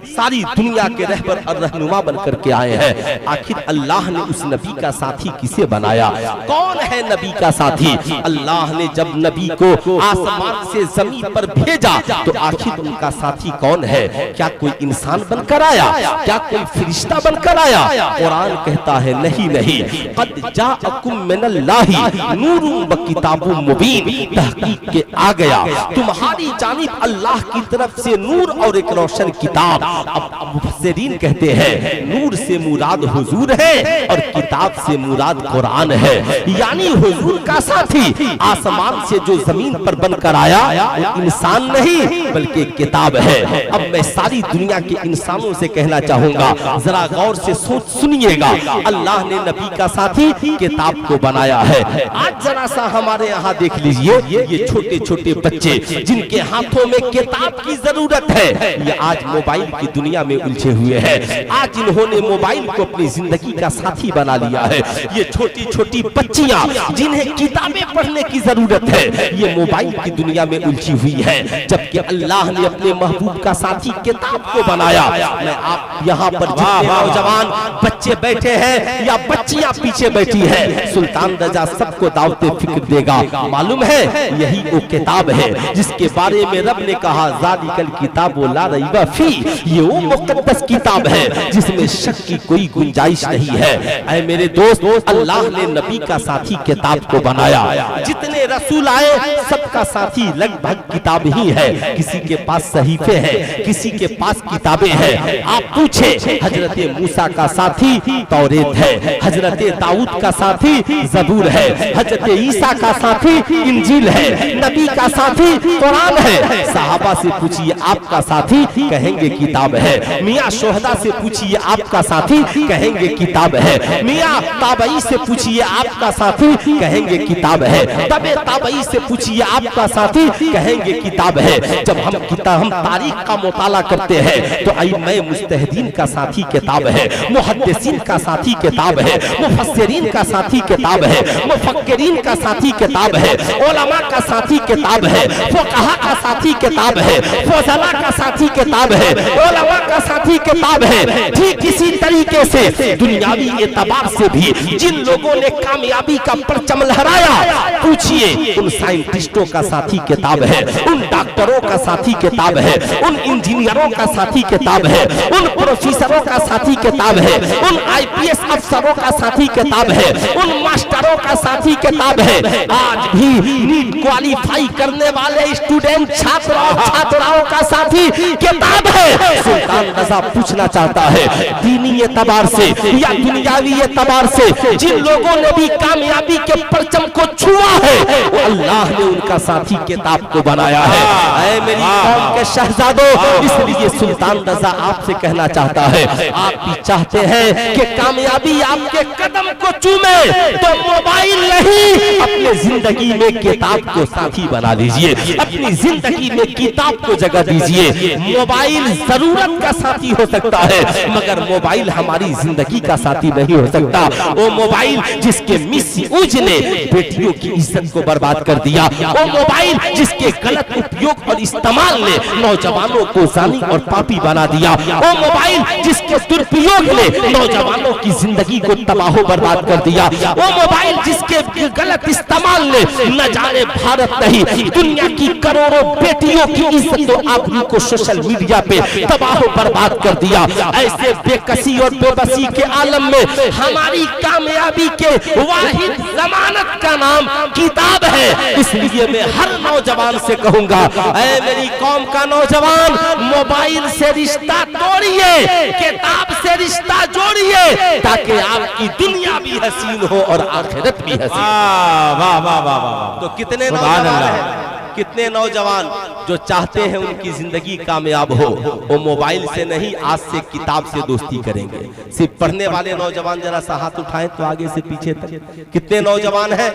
सारी दुनिया के रहबर और रहनुमा बनकर के आए हैं। आखिर अल्लाह ने उस नबी का साथी किसे बनाया? कौन है नबी का साथी? अल्लाह ने जब नबी को आसमान से जमीन पर भेजा तो आखिर उनका साथी कौन है? क्या कोई इंसान बनकर आया? क्या कोई फरिश्ता बनकर आया? कुरान कहता है नहीं नहीं, क़द जाअकुम मिनल्लाहि नूरुन व किताबुम मुबीन, तहकीक के आ गया तुम्हारी जानिब अल्लाह की तरफ से नूर और एक रोशन किताब। अब मुफस्सिरीन कहते हैं नूर से मुराद हुजूर है और किताब से मुराद कुरान है, यानी हुजूर का साथी आसमान से जो जमीन पर बनकर आया वो इंसान नहीं बल्कि किताब है। अब मैं सारी दुनिया के इंसानों से कहना चाहूंगा, जरा गौर से सोच सुनिएगा, अल्लाह ने नबी का साथी किताब को बनाया है। आज जरा सा हमारे यहाँ देख लीजिए, ये छोटे छोटे बच्चे जिनके हाथों में किताब की जरूरत है, ये आज मोबाइल की दुनिया में उलझे हुए हैं। आज इन्होंने मोबाइल को अपनी जिंदगी का साथी बना लिया है। ये छोटी छोटी बच्चियां जिन्हें किताबें पढ़ने की जरूरत है, ये मोबाइल की दुनिया में उलझी हुई है, जबकि अल्लाह ने अपने महबूब का साथी किताब को बनाया। मैं आप यहाँ पर जितने नौजवान बच्चे बैठे हैं या बच्चियां पीछे बैठी है, सुल्तान रजा सबको दावते फिक्र देगा। मालूम है यही वो किताब है जिसके बारे में रब ने कहा ज़ालिकल किताबु ला रैब फी, ये वो मुक़द्दस किताब है जिसमें शक की कोई गुंजाइश नहीं है। ऐ मेरे दोस्त, अल्लाह ने नबी का साथी किताब को बनाया। जितने रसूल आए सबका साथी लगभग किताब ही है। किसी के पास सहीफे हैं, किसी के पास किताबें हैं। आप पूछे हजरत मूसा का साथी तौरेत है, हजरत दाऊद का साथी ज़बूर है, हजरत ईसा का साथी इंजील है, नबी का साथी कुरान है। सहाबा से पूछिए आपका साथी, कहेंगे किताब है। मियाँ शोहदा से पूछिए आपका साथी, कहेंगे किताब है। मियाँ ताबई से पूछिए आपका साथी, कहेंगे किताब है। तबे ताबई से पूछिए आपका साथी, कहेंगे किताब है। जब हम तारीख का मुताला करते हैं तो अइम्मा मुज्तहिदीन का साथी किताब है, मुहद्दिसीन का साथी किताब है, मुफस्सिरीन का साथी किताब है, मुफक्किरीन का साथी किताब है, उलमा का साथी किताब है, फुक़हा का साथी किताब है, फज़ला का साथी किताब है, उलमा का साथी किताब है। ठीक इसी तरीके से दुनियावी एतबार से भी जिन लोगों ने कामयाबी का परचम लहराया, पूछिए उन साइंटिस्टों का साथी किताब है, उन डॉक्टरों का साथी किताब है, उन इंजीनियरों का साथी किताब है, उन प्रोफेसरों का साथी किताब है, उन आईपीएस अफसरों का साथी किताब है, उन मास्टरों का साथी किताब है। आज भी नीट क्वालिफाई करने वाले स्टूडेंट छात्राओं का साथी किताब है। सुल्तान रजा पूछना चाहता है दीनी एतबार से या दुनियावी एतबार से जिन लोगों ने भी कामयाबी के परचम को छुआ है, वो अल्लाह ने उनका साथी किताब को बनाया है। ऐ मेरी कौम के शहजादों, इसलिए सुल्तान रजा आपसे कहना चाहता है, आप भी चाहते हैं कि कामयाबी आपके कदम को चूमे तो मोबाइल नहीं, अपने जिंदगी में किताब को साथी बना लीजिए, अपनी जिंदगी में किताब को जगह दीजिए। मोबाइल जरूरत का साथी हो सकता है मगर मोबाइल हमारी जिंदगी का साथी नहीं हो सकता। वो मोबाइल जिसके मिसयूज ने बेटियों की इज्जत को बर्बाद कर दिया, वो मोबाइल जिसके गलत उपयोग और इस्तेमाल ने नौजवानों को जानी और पापी बना दिया, वो मोबाइल जिसके दुरुपयोग ने नौजवानों की जिंदगी को तबाह बर्बाद कर दिया, वो मोबाइल जिसके गलत इस्तेमाल ने न जाने भारत नहीं दुनिया की करोड़ों बेटियों की इज्जत और आबरू को सोशल मीडिया पे तबाह बर्बाद कर दिया। ऐसे बेकसी और बेबसी के आलम में हमारी कामयाबी के वाहिद जमानत का नाम किताब है। इसलिए मैं हर नौजवान से कहूंगा, ऐ मेरी कौम का नौजवान, मोबाइल से रिश्ता तोड़िए, किताब से रिश्ता जोड़िए, ताकि आपकी दुनिया भी हसीन हो और आखिरत भी हसीन। वाह वाह वाह वाह। तो कितने नौजवान हैं, कितने नौजवान जो चाहते हैं उनकी जिंदगी कामयाब हो, वो मोबाइल से नहीं आज से किताब से दोस्ती करेंगे। सिर्फ पढ़ने वाले नौजवान जरा सा हाथ उठाएं तो आगे से पीछे तक कितने नौजवान हैं?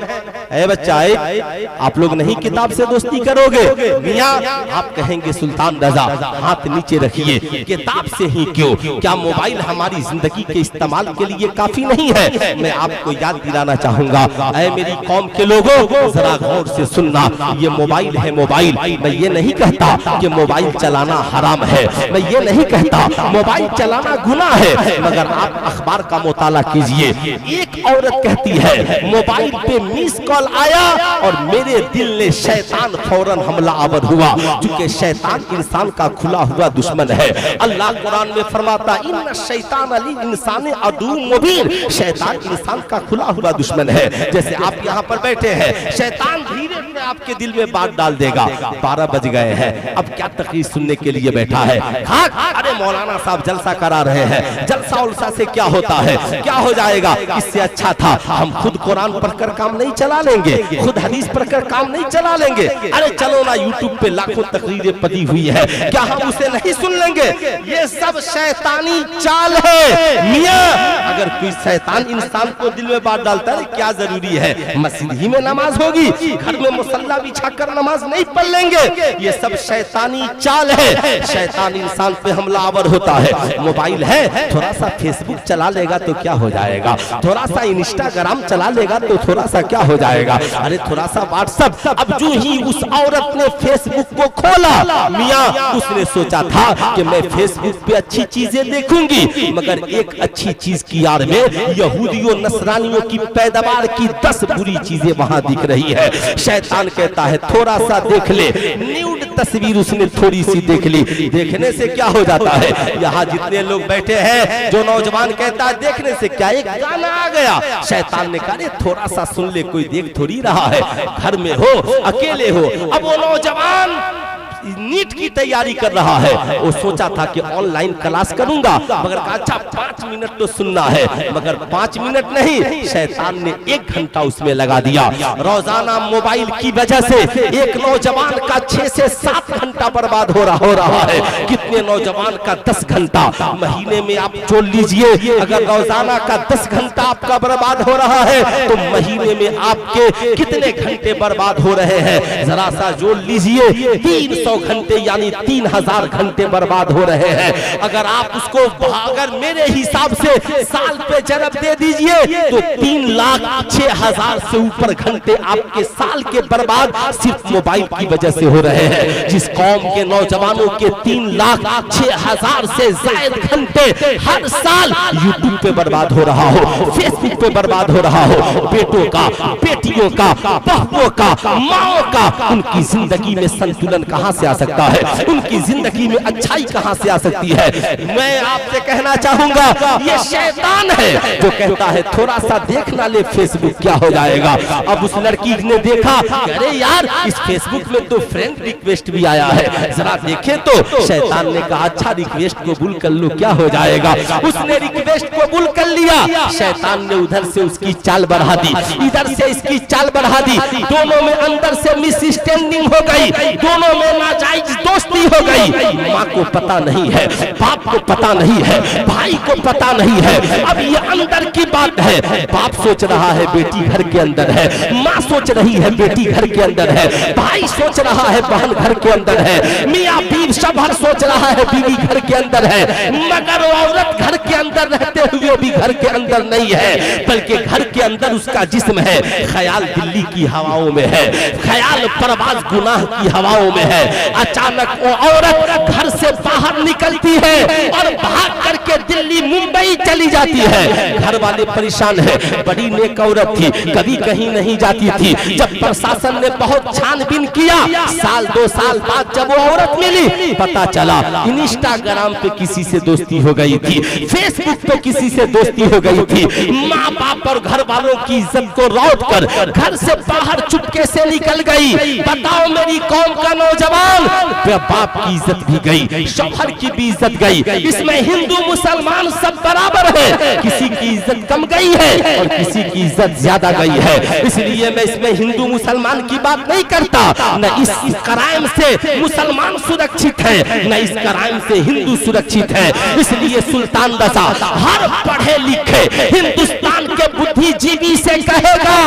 ऐ बच्चा आप लोग नहीं किताब से दोस्ती करोगे? मियां आप कहेंगे सुल्तान रजा हाथ नीचे रखिए, किताब से ही क्यों? क्या मोबाइल हमारी जिंदगी के इस्तेमाल के लिए काफी नहीं है? मैं आपको याद दिलाना चाहूंगा, ऐ मेरी कौम के लोगों जरा गौर से सुनना, ये मोबाइल है मोबाइल। मैं ये नहीं कहता कि मोबाइल चलाना हराम है, मैं ये नहीं कहता मोबाइल चलाना गुनाह है, मगर आप अखबार का मुताला कीजिए। एक औरत कहती है मोबाइल पे मिस कॉल आया और मेरे दिल ने शैतान फौरन हमला आवर हुआ, क्योंकि शैतान इंसान का खुला हुआ दुश्मन है। अल्लाह कुरान में फरमाता इन्ना शैतान लिल इंसान अदुव्वुम मुबीन, शैतान इंसान का खुला हुआ दुश्मन है। जैसे आप यहाँ पर बैठे हैं, शैतान धीरे धीरे आपके दिल में बात डाल देगा। 12 बज गए हैं, अब क्या तकरीर सुनने के लिए बैठा है? अरे मौलाना साहब जलसा करा रहे हैं, जलसा उलसा से क्या होता है, क्या हो जाएगा? इससे अच्छा था हम खुद कुरान पढ़कर काम नहीं चला लेंगे, खुद हदीस पढ़कर काम नहीं चला लेंगे। अरे चलो ना, यूट्यूब पे लाखों तकरीरें पड़ी हुई है, क्या हम उसे नहीं सुन लेंगे? ये सब शैतानी चाल है। मियां अगर कोई शैतान इंसान को दिल में बात डालता है, क्या जरूरी है मस्जिद ही में नमाज होगी, घर में मुसल्ला बिछाकर नमाज नहीं पढ़ लेंगे? ये सब शैतानी चाल है। शैतान इंसान पे हमलावर होता है। मोबाइल है, थोड़ा सा फेसबुक चला लेगा तो क्या हो जाएगा, थोड़ा सा इंस्टाग्राम चला लेगा तो थोड़ा सा क्या हो जाएगा, अरे थोड़ा सा व्हाट्सएप। अब जो ही उस औरत ने फेसबुक को खोला, मियां उसने सोचा था कि मैं फेसबुक पे अच्छी चीजें देखूंगी, मगर एक अच्छी चीज की यार में यहूदियों नसरानियों की पैदावार की 10 बुरी चीजें वहां दिख रही है। शैतान कहता है थोड़ा सा देख ले, न्यूड तस्वीर उसने थोड़ी सी देख ली। देखने से क्या हो जाता है? यहाँ जितने लोग बैठे हैं, जो नौजवान कहता है देखने से क्या, एक गाना आ गया, शैतान ने कहा थोड़ा सा सुन ले, कोई देख थोड़ी रहा है, घर में हो, अकेले हो। अब वो नौजवान नीट की तैयारी कर रहा है, वो सोचा था कि ऑनलाइन क्लास करूंगा, मगर कहा अच्छा 5 मिनट तो सुनना है, मगर 5 मिनट नहीं, शैतान ने 1 घंटा उसमें लगा दिया। रोजाना मोबाइल की वजह से एक नौजवान का 6 से 7 घंटा बर्बाद हो रहा है। कितने नौजवान का 10 घंटा महीने में आप जोड़ लीजिए, अगर रोजाना का 10 घंटा आपका बर्बाद हो रहा है तो महीने में आपके कितने घंटे बर्बाद हो रहे हैं? जरा सा जोड़ लीजिए, 300 घंटे यानी 3000 घंटे बर्बाद हो रहे हैं। अगर आप उसको अगर मेरे हिसाब से साल पे जरब दे दीजिए तो 3,06,000 से ऊपर घंटे आपके साल के बर्बाद सिर्फ मोबाइल की वजह से हो रहे हैं। जिस कौम के नौजवानों के 3,06,000 से ज्यादा घंटे हर साल यूट्यूब पे बर्बाद हो रहा हो, फेसबुक पे बर्बाद हो रहा हो, बेटों का, बेटियों का, बहुओं का, माओ का, उनकी जिंदगी में संतुलन कहां से आ सकता है? उनकी जिंदगी में अच्छाई कहां से आ सकती है? मैं आपसे कहना चाहूंगा ये शैतान है जो कहता है थोड़ा सा देखना ले फेसबुक, क्या हो जाएगा। अब उस लड़की ने देखा, अरे यार इस फेसबुक में तो फ्रेंड रिक्वेस्ट भी आया है, जरा देखे तो। शैतान ने कहा अच्छा रिक्वेस्ट कबूल कर लो, क्या हो जाएगा। उसने रिक्वेस्ट कबूल कर लिया, शैतान ने उधर से उसकी चाल बढ़ा दी, इधर से इसकी चाल बढ़ा दी, दोनों में अंदर से मिसअंडरस्टैंडिंग हो गई, दोनों में नाजायज दोस्ती हो गई। माँ को पता नहीं है, बाप को पता नहीं है, भाई को पता नहीं है। अब ये अंदर की बात है, बाप सोच रहा है बेटी घर के अंदर है, माँ सोच रही है बेटी घर के अंदर है, भाई सोच रहा है बहन घर के अंदर है, मियाँ बीवी सब हर सोच रहा है बीवी घर के अंदर है, मगर औरत घर के अंदर रहते हुए भी घर के अंदर नहीं है, बल्कि घर के अंदर उसका जिस्म है, ख्याल दिल्ली की हवाओं में है, ख्याल परवाज गुनाह की हवाओं में है। अचानक वो औरत घर से बाहर निकलती है और भाग करके दिल्ली मुंबई चली जाती है। घर वाले परेशान है, बड़ी नेक औरत थी, कभी कहीं नहीं जाती थी। जब प्रशासन ने बहुत छानबीन किया, साल 2 साल बाद जब वो औरत मिली, पता चला इंस्टाग्राम पे किसी से दोस्ती हो गई थी, फेसबुक पे किसी से दोस्ती हो गई थी। माँ बाप और घर वालों की इज्जत को लौट कर घर से बाहर चुपके से निकल गई। बताओ मेरी कौम का नौजवान, मुसलमान, बाप की इज्जत भी गई, शौहर की भी इज्जत गई। इसमें हिंदू मुसलमान सब बराबर है, किसी की इज्जत कम गई है और किसी की इज्जत ज्यादा गई है। इसलिए मैं इसमें हिंदू मुसलमान की बात नहीं करता। न इस क्राइम से मुसलमान सुरक्षित है, न इस क्राइम से हिंदू सुरक्षित है। इसलिए सुल्तान रज़ा हर पढ़े लिखे हिंदुस्तान के बुद्धिजीवी से कहेगा,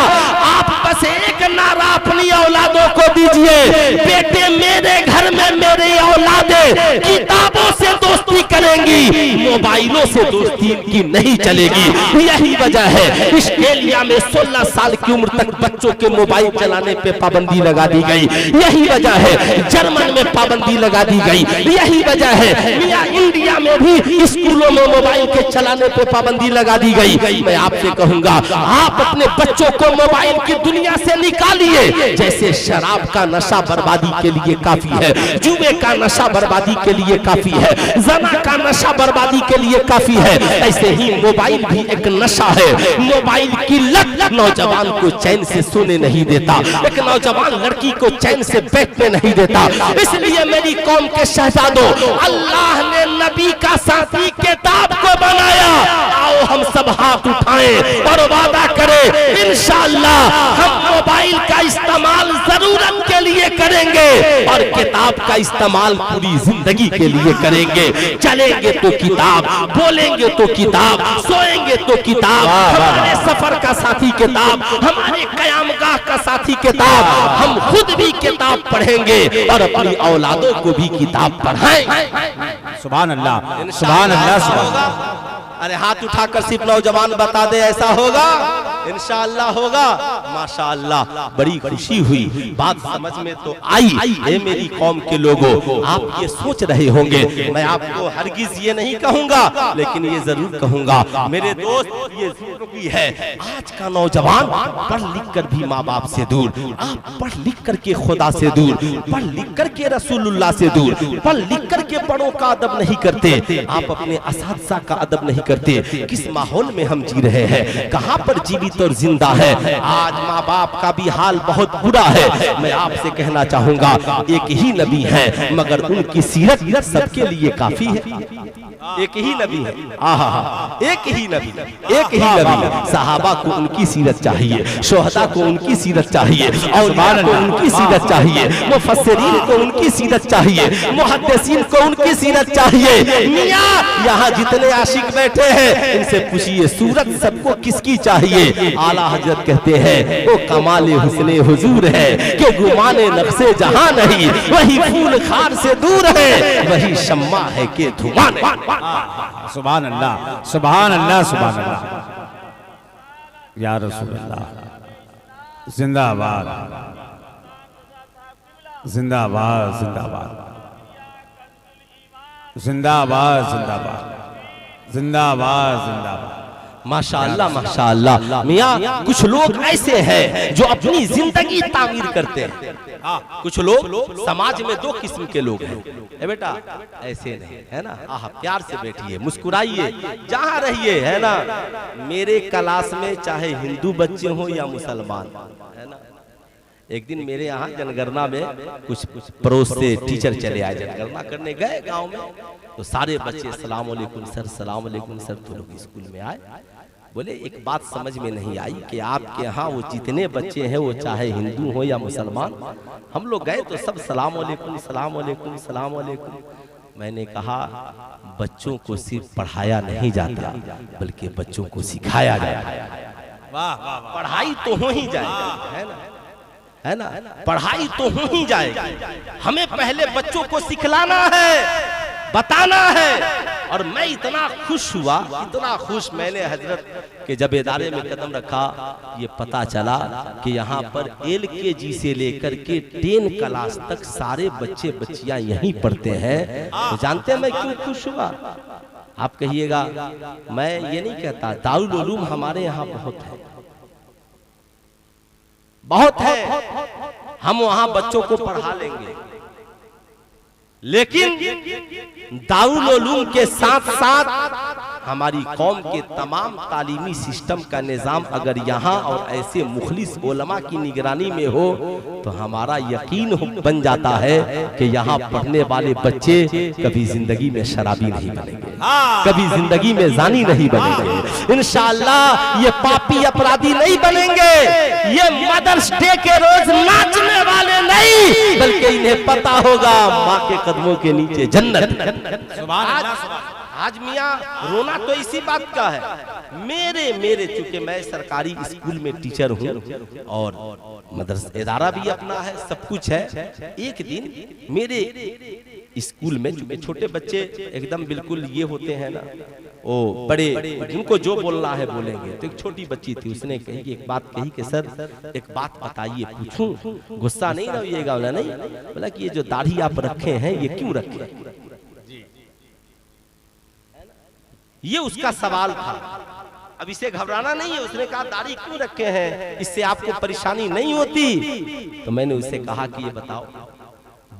आप बस एक नारा अपनी औलादों को दीजिए, बेटे मेरे घर में मेरी औलादें किताबों से दोस्ती करेंगी, मोबाइलों से दोस्ती की नहीं चलेगी। यही वजह है ऑस्ट्रेलिया में 16 साल की उम्र तक बच्चों के मोबाइल चलाने पे पाबंदी लगा दी गई। यही वजह है जर्मन में पाबंदी लगा दी गई। यही वजह है मियां इंडिया में भी स्कूलों में मोबाइल के चलाने पे पाबंदी लगा दी गई। मैं आपसे कहूंगा, आप अपने बच्चों को मोबाइल की दुनिया से निकालिए। जैसे शराब का नशा बर्बादी के लिए काफी है, जुए का नशा बर्बादी के लिए काफी है, जना का नशा बर्बादी के लिए काफी है, ऐसे ही मोबाइल भी एक नशा है। मोबाइल की लत नौजवान को चैन से सोने नहीं देता, एक नौजवान लड़की को चैन से बैठने नहीं देता। इसलिए मेरी कौम के शहजादों, अल्लाह ने नबी का साथी किताब को बनाया। आओ हम सब हाथ उठाएं और वादा करें, इंशाअल्लाह हम मोबाइल का इस्तेमाल जरूरत के लिए करेंगे और किताब का इस्तेमाल पूरी जिंदगी के लिए करेंगे। चलेंगे तो किताब, बोलेंगे तो किताब, सोएंगे तो किताब, हमारे सफर का साथी किताब, हमारे कयामगाह का साथी किताब। हम खुद भी किताब पढ़ेंगे और अपनी औलादों को भी किताब पढ़ाएं। सुभान अल्लाह, सुभान अल्लाह, सुभान। अरे हाथ उठाकर सिर्फ नौजवान बता दे, ऐसा होगा? इंशाअल्लाह होगा। माशाअल्लाह, बड़ी खुशी हुई, बात समझ में तो आई। ए मेरी कौम के लोगों, आप ये सोच रहे होंगे, मैं आपको हरगिज ये नहीं कहूंगा, लेकिन ये जरूर कहूंगा मेरे दोस्त, ये जिंदगी है। आज का नौजवान पढ़ लिख कर भी माँ बाप से दूर, आप पढ़ लिख कर के खुदा से दूर, पढ़ लिख कर के रसूलुल्लाह से दूर, पढ़ लिख कर के बड़ों का अदब नहीं करते, आप अपने असातिज़ा का अदब नहीं करते। किस माहौल में हम जी रहे हैं, कहां पर जीवित और जिंदा है। आज माँ बाप का भी हाल बहुत बुरा है। मैं आपसे कहना चाहूंगा, एक ही नबी है मगर उनकी सीरत सबके लिए काफी है। एक ही नबी है, एक ही नबी, एक ही नबी। सहाबा को उनकी सीरत चाहिए, शोहदा को उनकी सीरत चाहिए, औलिया को उनकी सीरत चाहिए, मुफस्सिरीन को उनकी सीरत चाहिए, मुहद्दिसीन को उनकी सीरत चाहिए। मियां यहाँ जितने आशिक बैठे हैं, इनसे पूछिए सूरत सबको किसकी चाहिए। आला हजरत कहते हैं, वो कमाले हुस्ने हुजूर है कि गुमाने नक्शे जहां नहीं, वही फूल खार से दूर है, वही शम्मा है कि धुआं नहीं। सुभान अल्लाह, सुभान अल्लाह, सुभान अल्लाह। या रसूल अल्लाह, जिंदाबाद, जिंदाबाद, जिंदाबाद, जिंदाबाद, जिंदाबाद, जिंदाबाद, जिंदाबाद। माशाअल्लाह, माशाअल्लाह। मियां कुछ लोग ऐसे हैं जो अपनी जिंदगी तामीर करते हैं। कुछ लोग समाज में दो किस्म के लोग हैं। ए बेटा ऐसे नहीं है ना, प्यार से बैठिए, मुस्कुराइए, जहाँ रहिए, है ना। मेरे क्लास में चाहे हिंदू बच्चे हो या मुसलमान, है ना। एक दिन मेरे यहाँ जनगणना में कुछ पड़ोस से टीचर चले आए, जनगणना करने गए गांव में, तो सारे बच्चे सलाम अलैकुम सर, सलाम अलैकुम सर। तो लोग स्कूल में आए, बोले एक बात समझ में नहीं आई कि आपके यहाँ वो जितने बच्चे हैं, वो चाहे हिंदू हो या मुसलमान, हम लोग गए तो सब सलाम अलैकुम, सलाम अलैकुम, सलाम अलैकुम। मैंने कहा बच्चों को सिर्फ पढ़ाया नहीं जाता, बल्कि बच्चों को सिखाया जाता है। पढ़ाई तो हो ही जाएगी, है ना, है ना, पढ़ाई तो हो ही जाएगी। हमें पहले बच्चों को सिखलाना है, बताना है। और मैं इतना खुश हुआ, इतना खुश, मैंने हजरत के जब इदारे में कदम रखा, ये पता चला कि यहाँ पर LKG से लेकर के 10 क्लास तक सारे बच्चे बच्चियां यहीं पढ़ते हैं। तो जानते हैं मैं क्यों खुश हुआ? आप कहिएगा, मैं ये नहीं कहता, दारुल उलूम हमारे यहाँ बहुत है, बहुत है, हम वहां बच्चों को पढ़ा लेंगे, लेकिन दारुल उलूम के साथ साथ हमारी कौम के तमाम तालीमी सिस्टम का निज़ाम अगर यहाँ और ऐसे मुखलिस उलमा की निगरानी में हो तो हमारा यकीन बन जाता है कि यहाँ पढ़ने वाले बच्चे कभी जिंदगी में शराबी नहीं बनेंगे, कभी जिंदगी में जानी नहीं बनेंगे, इंशाअल्लाह ये पापी अपराधी नहीं बनेंगे, ये मदर्स डे के रोज नाचने वाले नहीं, बल्कि इन्हें पता होगा माँ के कदमों के नीचे जन्नत। आज मियाँ रोना तो इसी बात का है, मेरे चूंकि मैं सरकारी स्कूल में टीचर हूँ और मदरसा इदारा भी अपना है, सब कुछ है। एक दिन मेरे स्कूल में चूंकि छोटे बच्चे एकदम बिल्कुल ये होते हैं ना, ओ बड़े जिनको जो बोलना है बोलेंगे, तो एक छोटी बच्ची थी, उसने कही कि एक बात कही कि सर एक बात बताइए, पूछूं? गुस्सा नहीं रहिएगा, बोला नहीं, बोला कि ये जो दाढ़ी आप रखे हैं ये क्यों रखे? ये उसका सवाल था। अब इसे घबराना नहीं है, उसने कहा दाढ़ी क्यों रखे हैं, इससे आपको परेशानी नहीं होती? तो मैंने उससे कहा कि ये बताओ,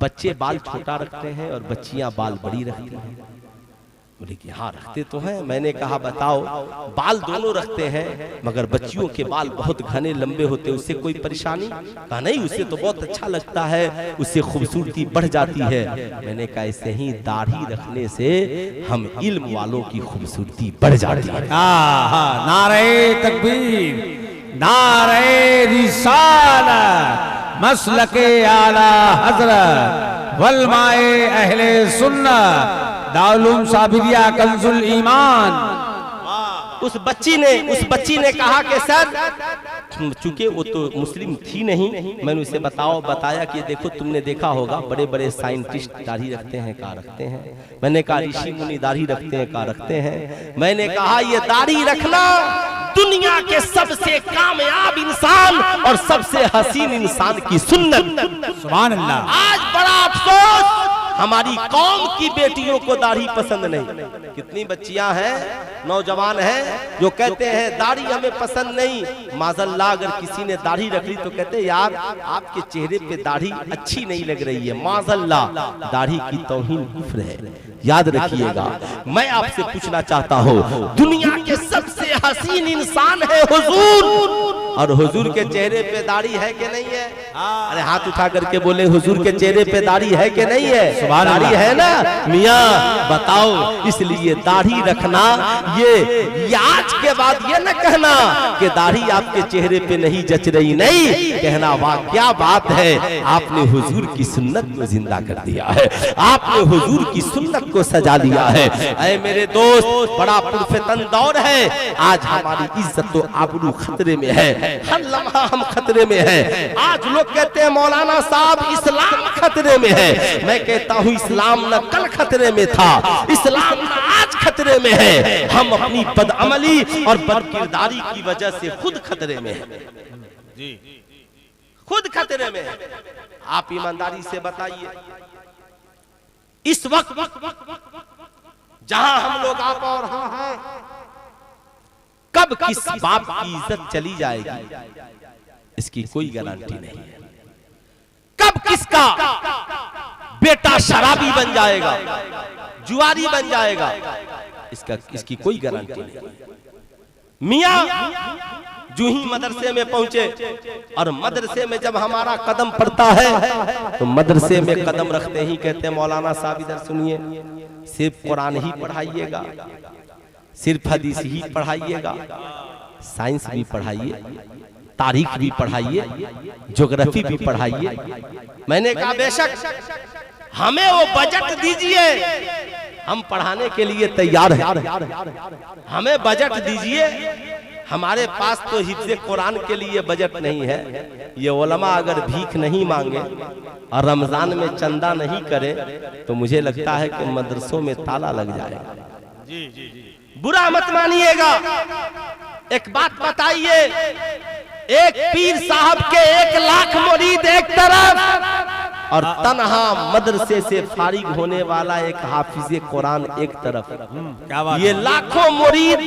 बच्चे बाल छोटा रखते हैं और बच्चियां बाल बड़ी रखती हैं। बोले कि हाँ रखते तो हैं। मैंने कहा बताओ, बाल दोनों रखते हैं मगर बच्चियों के बाल बहुत घने लंबे होते हैं, उससे कोई परेशानी? कहा नहीं, उससे तो बहुत अच्छा लगता है, उससे खूबसूरती बढ़ जाती है। मैंने कहा ऐसे ही दाढ़ी रखने से हम इल्म वालों की खूबसूरती बढ़ जाती है। नारे तकबीर, नारे रिसालत, मसलके आला हजरत वलमाए अहले सुन्नत, दारुल साबिरिया कंजुल ईमान। उस बच्ची ने कहा कि सर, चूंकि वो तो मुस्लिम थी नहीं, मैंने उसे बताया कि देखो तुमने देखा होगा बड़े बड़े साइंटिस्ट दाढ़ी रखते हैं, कहाँ रखते हैं? मैंने कहा ऋषि मुनि दाढ़ी रखते हैं, कहाँ रखते हैं? मैंने कहा ये दाढ़ी रखना दुनिया के सबसे कामयाब इंसान और सबसे हसीन इंसान की सुन्नत। सुभान अल्लाह। आज बड़ा अफसोस, हमारी कौम की बेटियों को दाढ़ी पसंद नहीं। कितनी बच्चियां हैं, नौजवान हैं जो कहते हैं दाढ़ी हमें पसंद नहीं। माज़अल्लाह अगर किसी ने दाढ़ी रख ली तो कहते हैं यार आपके चेहरे पे दाढ़ी अच्छी नहीं लग रही है। माज़अल्लाह, दाढ़ी की तौहीन कुफ्र है, याद रखिएगा। मैं आपसे पूछना चाहता हूँ, दुनिया के सबसे हसीन इंसान है हुजूर, और हुजूर के चेहरे पे दाढ़ी है कि नहीं है? अरे हाथ उठा करके बोले हुजूर के चेहरे पे दाढ़ी है कि नहीं है? दाढ़ी है ना मियाँ, बताओ। इसलिए दाढ़ी रखना, ये आज के बाद ये न कहना कि दाढ़ी आपके चेहरे पे नहीं जच रही, नहीं कहना वाह क्या बात है, आपने हुजूर की सुन्नत को जिंदा कर दिया है, आपने हुजूर की सुन्नत को सजा दिया है। ऐ मेरे दोस्त, बड़ा पुरफितन दौर है, आज हमारी इज्जत तो आबरू खतरे में है, हर लम्हा हम खतरे में हैं। आज लोग कहते हैं मौलाना साहब इस्लाम खतरे में है, मैं कहता हूँ इस्लाम न कल खतरे में था, इस्लाम न आज खतरे में है। हम अपनी बदअमली और बदकिरदारी की वजह से खुद खतरे में हैं, खुद खतरे में हैं। आप ईमानदारी से बताइए, इस वक्त जहां हम लोग आप और हम हैं, कब किस बाप की इज्जत चली जाएगी इसकी कोई गारंटी नहीं है। कब किसका बेटा शराबी बन जाएगा, जुआरी बन जाएगा, इसकी कोई गारंटी नहीं। मियाँ जो ही मदरसे में पहुंचे, और मदरसे में जब हमारा कदम पड़ता है तो मदरसे में कदम रखते ही कहते हैं मौलाना साहब इधर सुनिए, सिर्फ कुरान ही पढ़ाइएगा, सिर्फ हदीस ही पढ़ाइएगा, साइंस भी पढ़ाइए, तारीख भी पढ़ाइए, ज्योग्राफी भी पढ़ाइए। मैंने कहा बेशक हमें वो बजट दीजिए, हम पढ़ाने के लिए तैयार हैं, हमें बजट दीजिए। हमारे पास तो हिफ्ज़े कुरान के लिए बजट नहीं है। ये उलमा अगर भीख नहीं मांगे और रमजान में चंदा नहीं करे तो मुझे लगता है कि मदरसों में ताला लग जाएगा। बुरा मत मानिएगा। एक बात बताइए, एक पीर साहब के 1 लाख मुरीद एक तरफ और तन्हा मदरसे से फारिग होने वाला एक हाफिज़े कुरान एक तरफ, क्या बात? ये लाखों मुरीद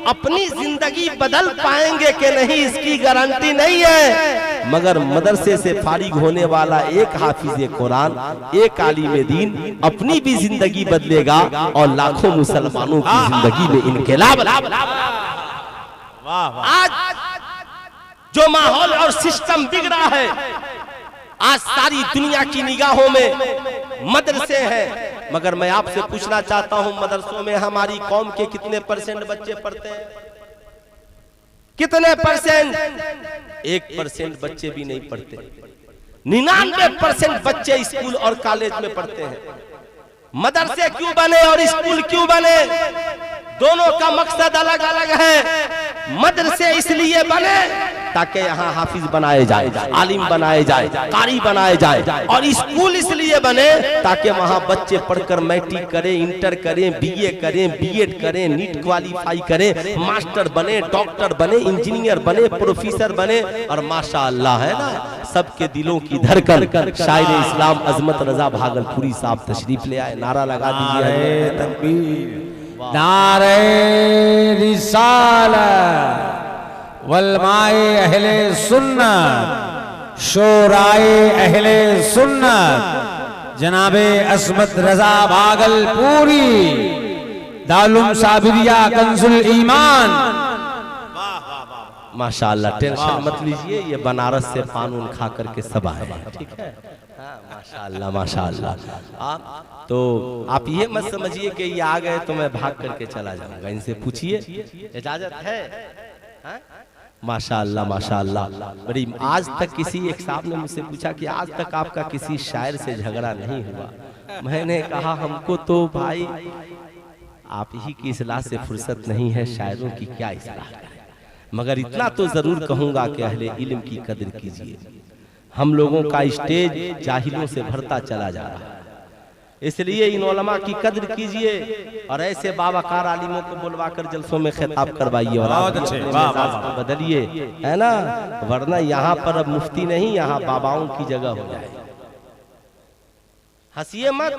अपनी जिंदगी बदल पाएंगे कि नहीं इसकी गारंटी नहीं है। मगर मदरसे से फारिग होने वाला एक हाफिज कुरान, एक आलिम दीन अपनी भी जिंदगी बदलेगा और लाखों मुसलमानों की जिंदगी में इनकलाब। आज जो माहौल और सिस्टम बिगड़ा है, आज सारी दुनिया की निगाहों में मदरसे हैं, मगर मैं आपसे पूछना चाहता हूं मदरसों में हमारी कौम के कितने परसेंट बच्चे पढ़ते हैं? कितने परसेंट? 1% बच्चे भी नहीं पढ़ते। 99% बच्चे स्कूल और कॉलेज में पढ़ते हैं। मदरसे क्यों बने और स्कूल क्यों बने? दोनों का मकसद अलग अलग है। मदरसे इसलिए बने ताकि यहाँ हाफिज बनाए जाए, आलिम बनाए जाए, कारी बनाए जाए, और स्कूल इसलिए बने ताकि वहाँ बच्चे पढ़कर मैट्रिक करें, इंटर करें, बीए करें, बीएड करें, नीट क्वालिफाई करें, मास्टर बने, डॉक्टर बने, इंजीनियर बने, प्रोफेसर बने, और माशाअल्लाह है ना सबके दिलों की धड़कन शायर इस्लाम अजमत रजा भागलपुरी साहब तशरीफ ले आए। नारा लगा दीजिए, नारे रिसालत वलमाए अहले सुन्नत, शोराए अहले सुन्नत, जनाबे अस्मत रजा भागलपुरी, दारुल साबिरिया कंजुल ईमान। माशाअल्लाह, टेंशन मत लीजिए, ये बनारस से पान खा करके सब आए, ठीक है। माशाअल्लाह माशाअल्लाह। तो आप ये मत समझिए कि ये आ गए तो मैं भाग करके चला जाऊंगा, इनसे पूछिए इजाजत है? माशाअल्लाह माशाअल्लाह। बड़ी आज तक किसी एक साहब ने मुझसे पूछा कि आज तक आपका किसी शायर से झगड़ा नहीं हुआ। मैंने कहा हमको तो भाई आप ही की इस्लाह से फुर्सत नहीं है, शायरों की क्या इस्लाह करें, मगर इतना तो जरूर कहूंगा कि अहले इल्म की कदर कीजिए। हम लोगों का स्टेज जाहिलों से भरता चला जा रहा है, इसलिए इन उलमा की कदर कीजिए और ऐसे बावकार आलिमों को बुलवा कर जलसों में खिताब करवाइए और आप बदलिए, है ना, वरना यहाँ पर अब मुफ्ती नहीं, यहाँ बाबाओं की जगह हो जाए। हंसिए मत,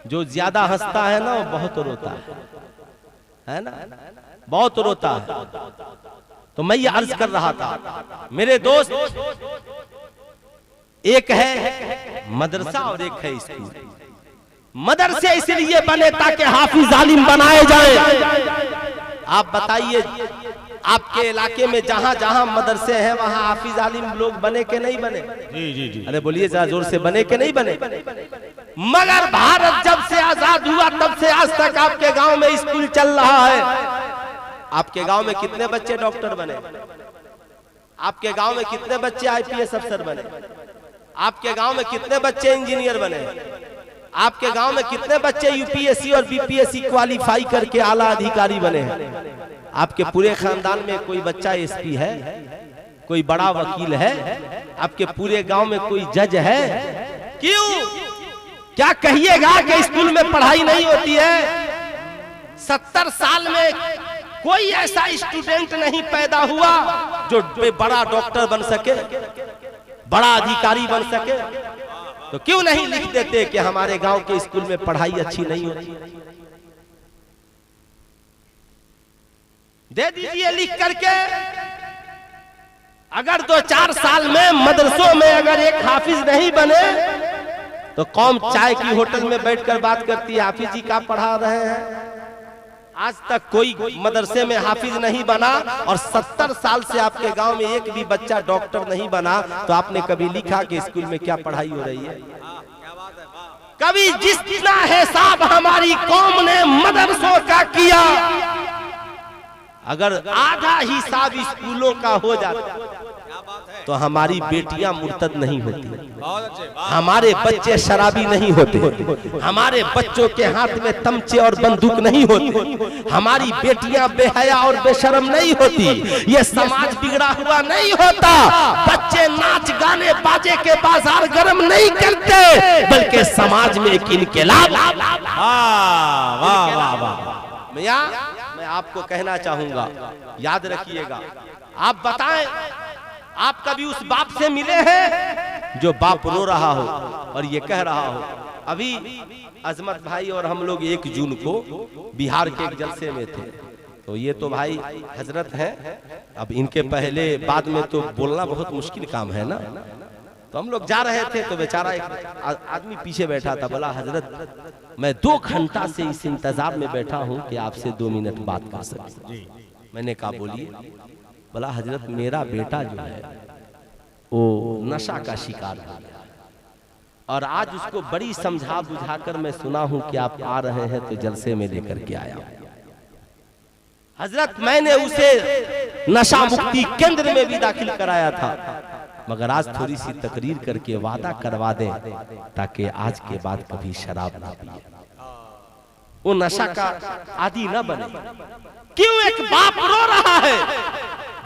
जो ज्यादा हंसता है ना वो बहुत रोता है ना, बहुत रोता है। तो मैं ये अर्ज कर रहा था मेरे दोस्त, एक है मदरसा और एक है स्कूल। मदरसे इसलिए बने ताकि हाफिज आलिम बनाए जाए। आप बताइए आपके इलाके में जहां जहां मदरसे हैं वहां हाफिज आलिम लोग बने के नहीं बने? जी जी जी, अरे बोलिए जरा जोर से, बने के नहीं बने? मगर भारत जब से आजाद हुआ तब से आज तक आपके गांव में स्कूल चल रहा है। आपके गांव में कितने बच्चे डॉक्टर बने? आपके गांव में कितने बच्चे आईपीएस अफसर बने? आपके गांव में कितने बच्चे इंजीनियर बने? आपके गांव में कितने बच्चे यूपीएससी और बीपीएससी क्वालिफाई करके आला अधिकारी बने हैं? आपके पूरे खानदान में कोई बच्चा एसपी है? कोई बड़ा वकील है? आपके पूरे गांव में कोई जज है? क्यों? क्या कहिएगा कि स्कूल में पढ़ाई नहीं होती है? 70 साल में कोई ऐसा स्टूडेंट नहीं पैदा हुआ जो बड़ा डॉक्टर बन सके, बड़ा अधिकारी बन सके। तो क्यों नहीं लिख देते कि हमारे गांव के स्कूल में पढ़ाई अच्छी नहीं होती? दे दीजिए लिख करके। अगर 2-4 साल में मदरसों में अगर एक हाफिज नहीं बने तो कौम चाय की होटल में बैठकर बात करती है, हाफिज जी क्या पढ़ा रहे हैं? आज तक कोई मदरसे में हाफिज नहीं बना और 70 साल से आपके गांव में एक भी बच्चा डॉक्टर नहीं बना। तो आपने कभी लिखा कि स्कूल में क्या पढ़ाई हो रही है? कभी जितना हिसाब हमारी कौम ने मदरसों का किया, अगर आधा हिसाब स्कूलों का हो जाता तो हमारी बेटियां मुर्तद नहीं होती, हमारे बच्चे शराबी नहीं होते, हमारे बच्चों के हाथ में तमचे और बंदूक नहीं होती, हमारी बेटियां बेहया और बेशर्म नहीं होती, ये समाज बिगड़ा हुआ नहीं होता, बच्चे नाच गाने बाजे के बाजार गर्म नहीं करते, बल्कि समाज में एक इनकलाब। मैं आपको कहना चाहूंगा, याद रखिएगा। आप बताएं, आप कभी उस बाप से मिले हैं जो बाप रो रहा हो और ये कह रहा हो? अभी अजमत भाई और हम लोग 1 जून को बिहार के एक जलसे में थे, तो ये तो भाई हजरत हैं, अब इनके पहले बाद में तो बोलना बहुत मुश्किल काम है ना। तो हम लोग जा रहे थे तो बेचारा एक आदमी पीछे बैठा था, बोला हजरत मैं 2 घंटा से इस इंतजार में बैठा हूँ कि आपसे 2 मिनट बात कर सकूं। मैंने कहा बोलिए। बोला हजरत मेरा बेटा जो है वो नशा का शिकार हो गया और आज उसको बड़ी समझा बुझाकर मैं सुना हूं कि आप आ रहे हैं तो जलसे में लेकर के आया। हजरत मैंने उसे नशा मुक्ति केंद्र में भी दाखिल कराया था, मगर आज थोड़ी सी तकरीर करके वादा करवा दें ताकि आज के बाद कभी शराब ना पिए, वो नशा का आदी न बने। क्यों एक बाप रो रहा है,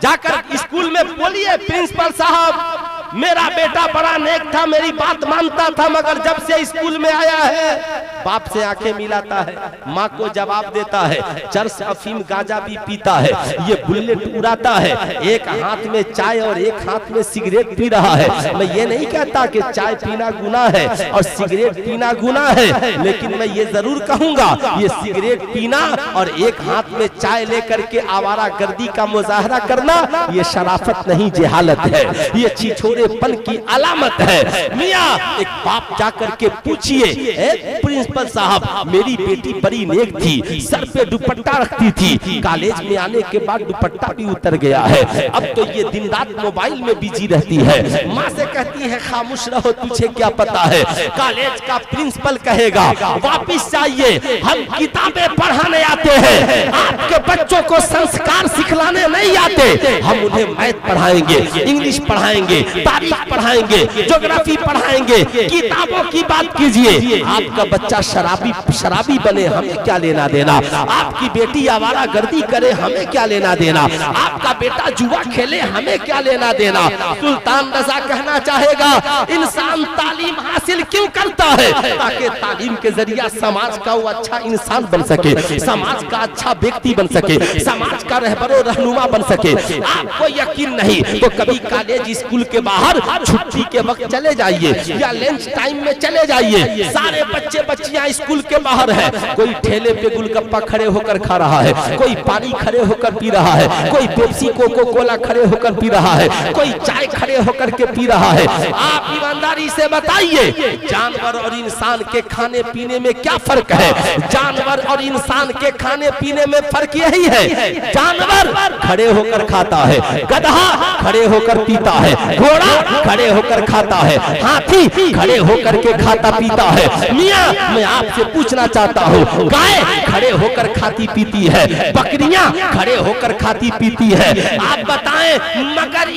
जाकर स्कूल में बोलिए प्रिंसिपल साहब मेरा बेटा बड़ा नेक था, मेरी बात मानता था, मगर जब से स्कूल में आया है बाप से आंखें मिलाता है, माँ को जवाब देता है, चरस अफीम गांजा भी पीता है, ये बुलेट उड़ाता है, एक हाथ में चाय और एक हाथ में सिगरेट पी रहा है। मैं ये नहीं कहता कि चाय पीना गुनाह है और सिगरेट पीना गुनाह है, लेकिन मैं ये जरूर कहूंगा ये सिगरेट पीना और एक हाथ में चाय लेकर के आवारा गर्दी का मुजाहरा करना ये शराफत नहीं जहालत है, ये छिछोरेपन की अलामत है। मियाँ एक बाप जाकर के पूछिए प्रिंसिपल साहब मेरी बेटी बड़ी नेक थी, सर पे दुपट्टा रखती थी, कॉलेज में आने के बाद दुपट्टा भी उतर गया है, अब तो ये दिन रात मोबाइल में बिजी रहती है, माँ से कहती है खामोश रहो तुझे क्या पता है, कॉलेज का प्रिंसिपल कहेगा वापिस जाइए हम किताबें पढ़ाने आते हैं, आपके बच्चों को संस्कार सिखलाने नहीं आते, हम उन्हें मैथ पढ़ाएंगे, इंग्लिश पढ़ाएंगे, तारीख पढ़ाएंगे, ज्योग्राफी पढ़ाएंगे, किताबों की बात कीजिए। आपका बच्चा शराबी बने हमें क्या लेना देना, आपकी बेटी आवारा गर्दी करे हमें क्या लेना देना, आपका बेटा जुआ खेले हमें क्या लेना देना। सुल्तान रजा कहना चाहेगा इंसान तालीम हासिल क्यों करता है, ताकि तालीम के जरिया समाज का वो अच्छा इंसान बन सके, समाज का अच्छा व्यक्ति बन सके, समाज का रहबरो रहनुमा बन सके। आपको यकीन नहीं तो कभी कॉलेज स्कूल के बाहर छुट्टी के वक्त चले जाइए या लंच टाइम में चले जाइए, सारे बच्चे बच्चियां स्कूल के बाहर है, कोई ठेले पे गुलगप्पा खड़े होकर खा रहा है, कोई पानी खड़े होकर पी रहा है, कोई पेप्सी कोको कोला खड़े होकर पी रहा है, कोई चाय खड़े होकर के पी रहा है। आप ईमानदारी से बताइए जानवर और इंसान के खाने पीने में क्या फर्क है? जानवर और इंसान के खाने पीने में फर्क यही है, जानवर खड़े होकर खाता है, गधा खड़े होकर पीता है, घोड़ा खड़े होकर खाता है, हाथी खड़े होकर के खाता पीता है। मियाँ मैं आपसे पूछना चाहता हूँ गाय खड़े होकर खाती पीती है, बकरियां खड़े होकर खाती पीती है, आप बताएं मगर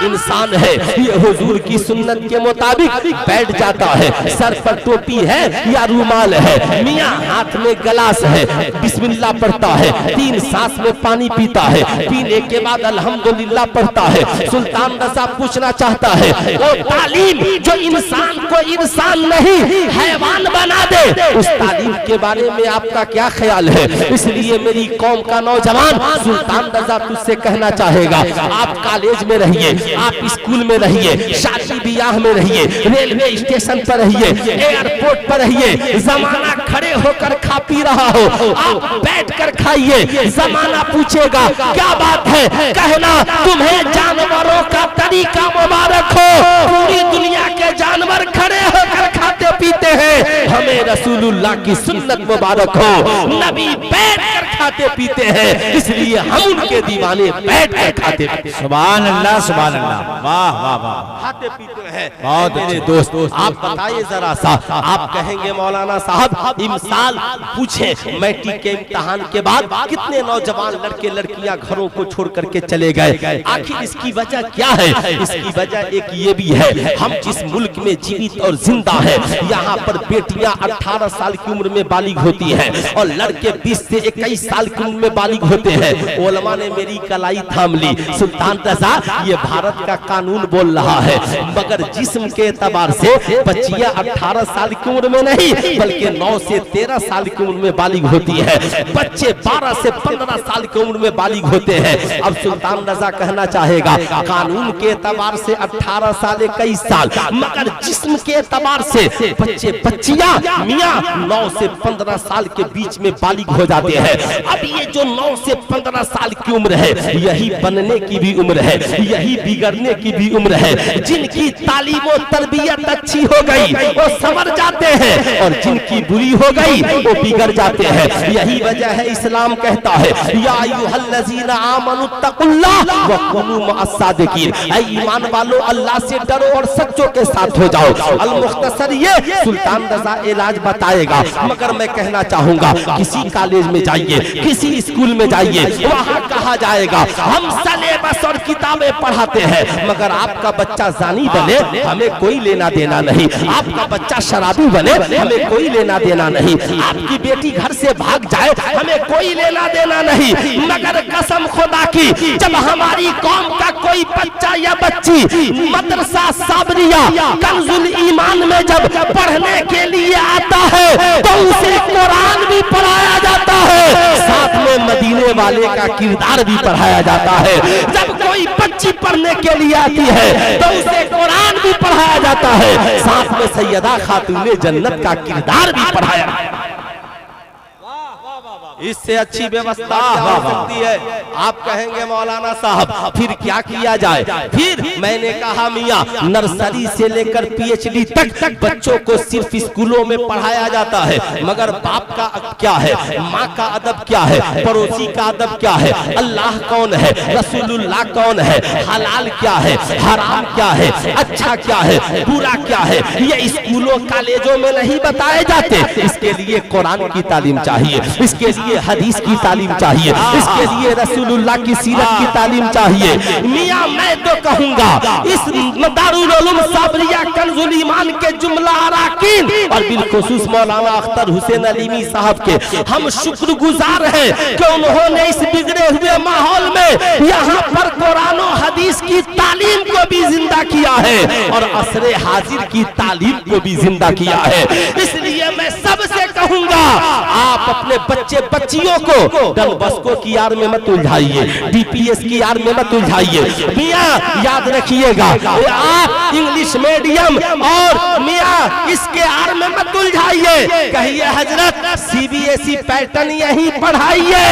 इंसान है ये हुजूर की सुन्नत के मुताबिक बैठ जाता है, सर पर टोपी है या रुमाल है, मियाँ हाथ में गिलास है, बिस्मिल्लाह पढ़ता है, 3 सांस में पानी पीता है, पीने के बाद अल्हम्दुलिल्लाह पढ़ता है। सुल्तान रजा पूछना चाहता है वो तालीम जो इंसान को इंसान नहीं हैवान बना दे, उस तालीम के बारे में आपका क्या ख्याल है? इसलिए मेरी कौम का नौजवान सुल्तान रजा तुझसे कहना चाहेगा आप कॉलेज में रहिए, आप स्कूल में रहिए, शादी ब्याह में रहिए, रेलवे स्टेशन पर रहिए, एयरपोर्ट पर रहिए, जमाना खड़े होकर खा पी रहा हो आप बैठ कर खाइए, जमाना पूछेगा क्या बात है, कहना तुम्हें जानवरों का तरीका मुबारक हो, पूरी दुनिया के जानवर खड़े होकर खाते पीते हैं, हमें रसूलुल्लाह की सुन्नत मुबारक हो, नबी बैठ कर खाते पीते हैं, इसलिए हम उनके दीवाने बैठ कर खाते पीते हैं। सुभान अल्लाह सुभान अल्लाह, वाह वाह वाह, खाते पीते हैं। बहुत मेरे दोस्त आप बताइए जरा सा, आप कहेंगे मौलाना साहब इम्तिहान पूछे मैट्रिक के इम्तिहान के बाद कितने नौजवान लड़के लड़कियां घरों को छोड़ करके चले गए, आखिर इसकी वजह क्या है? इसकी वजह एक ये भी है हम जिस मुल्क में जीवित और जिंदा है यहाँ पर बेटियां 18 साल की उम्र में बालिग होती हैं और लड़के 20 से 21 साल की उम्र में बालिग होते हैं। उलमा ने मेरी कलाई थाम ली, सुल्तान रजा ये भारत का कानून बोल रहा है, मगर जिस्म के एतबार से बच्चियां 18 साल की उम्र में नहीं बल्कि 9 से 13 साल की उम्र में बालिग होती है, बच्चे 12 से 15 साल की उम्र में बालिग होते हैं। अब सुल्तान रजा कहना चाहेगा कानून के एतबार से 18 साल 21 साल, मगर जिस्म के एतबार से बच्चे बच्चियां मियां 9 से 15 साल के बीच में बालिग हो जाते हैं। अब ये जो 9 से 15 साल की उम्र है, यही बनने की भी उम्र है, यही बिगड़ने की भी उम्र है। जिनकी तालीम और तरबियत अच्छी हो गई वो संवर जाते हैं, और जिनकी बुरी हो गई वो बिगड़ जाते हैं। यही वजह है इस्लाम कहता है या अय्युहल्लज़ीना आमनुत्तकुल्लाह व कुनू मअस-सादिकीन, ऐ ईमान वालों अल्लाह से डरो और सच्चों के साथ हो जाओ। अल-मुख्तसर ये सुल्तान रज़ा इलाज बताएगा, मगर मैं कहना चाहूंगा किसी कॉलेज में जाइए, किसी स्कूल में जाइए, वहाँ कहा जाएगा हम सिलेबस और किताबें पढ़ाते हैं, मगर आपका बच्चा जानी बने हमें कोई लेना देना नहीं, आपका बच्चा शराबी बने हमें कोई लेना देना नहीं, आपकी बेटी घर से भाग जाए हमें कोई लेना देना नहीं। मगर कसम खुदा की जब हमारी कौम का कोई बच्चा या बच्ची मदरसा साबरिया कंजुल ईमान में जब पढ़ने के लिए आता है तो उसे कुरान भी पढ़ाया जाता है, साथ में मदीने वाले का किरदार भी पढ़ाया जाता है। जब कोई बच्ची पढ़ने के लिए आती है तो उसे कुरान भी पढ़ाया जाता है, साथ में सैयदा खातूने जन्नत का किरदार भी पढ़ाया जाता है। इससे अच्छी व्यवस्था क्या हो सकती है? आप कहेंगे मौलाना साहब फिर क्या किया जाए? फिर मैंने कहा मियाँ नर्सरी से लेकर पीएचडी तक बच्चों को सिर्फ स्कूलों में पढ़ाया जाता है, मगर बाप का क्या है, माँ का अदब क्या है, पड़ोसी का अदब क्या है, अल्लाह कौन है, रसूलुल्लाह कौन है, हलाल क्या है, हराम क्या है, अच्छा क्या है, बुरा क्या है, ये स्कूलों कॉलेजों में नहीं बताए जाते। इसके लिए कुरान की तालीम चाहिए, इसके लिए हदीस की तालीम चाहिए, इसके लिए रसूलुल्लाह की सीरत की तालीम चाहिए। मियां मैं तो कहूंगा इस दारुल उलूम साबरिया कंजुल ईमान के जुमला अराकीन और बिलखुसूस मौलाना अख्तर हुसैन अलीमी साहब के हम शुक्रगुजार हैं कि उन्होंने इस बिगड़े हुए माहौल में यहाँ पर कुरान और हदीस की तालीम को भी जिंदा किया है और असरे हाजिर की तालीम को भी जिंदा किया है। इसलिए मैं सबसे कहूंगा आप अपने बच्चे बच्चियों को डन बस्को की आड़ में मत उलझाइए, डीपीएस की आड़ में मत उलझाइए। मियां याद रखिएगा आप इंग्लिश मीडियम और मियां इसके आड़ में मत उलझाइए। कहिए हजरत सीबीएसई पैटर्न यही पढ़ाइए,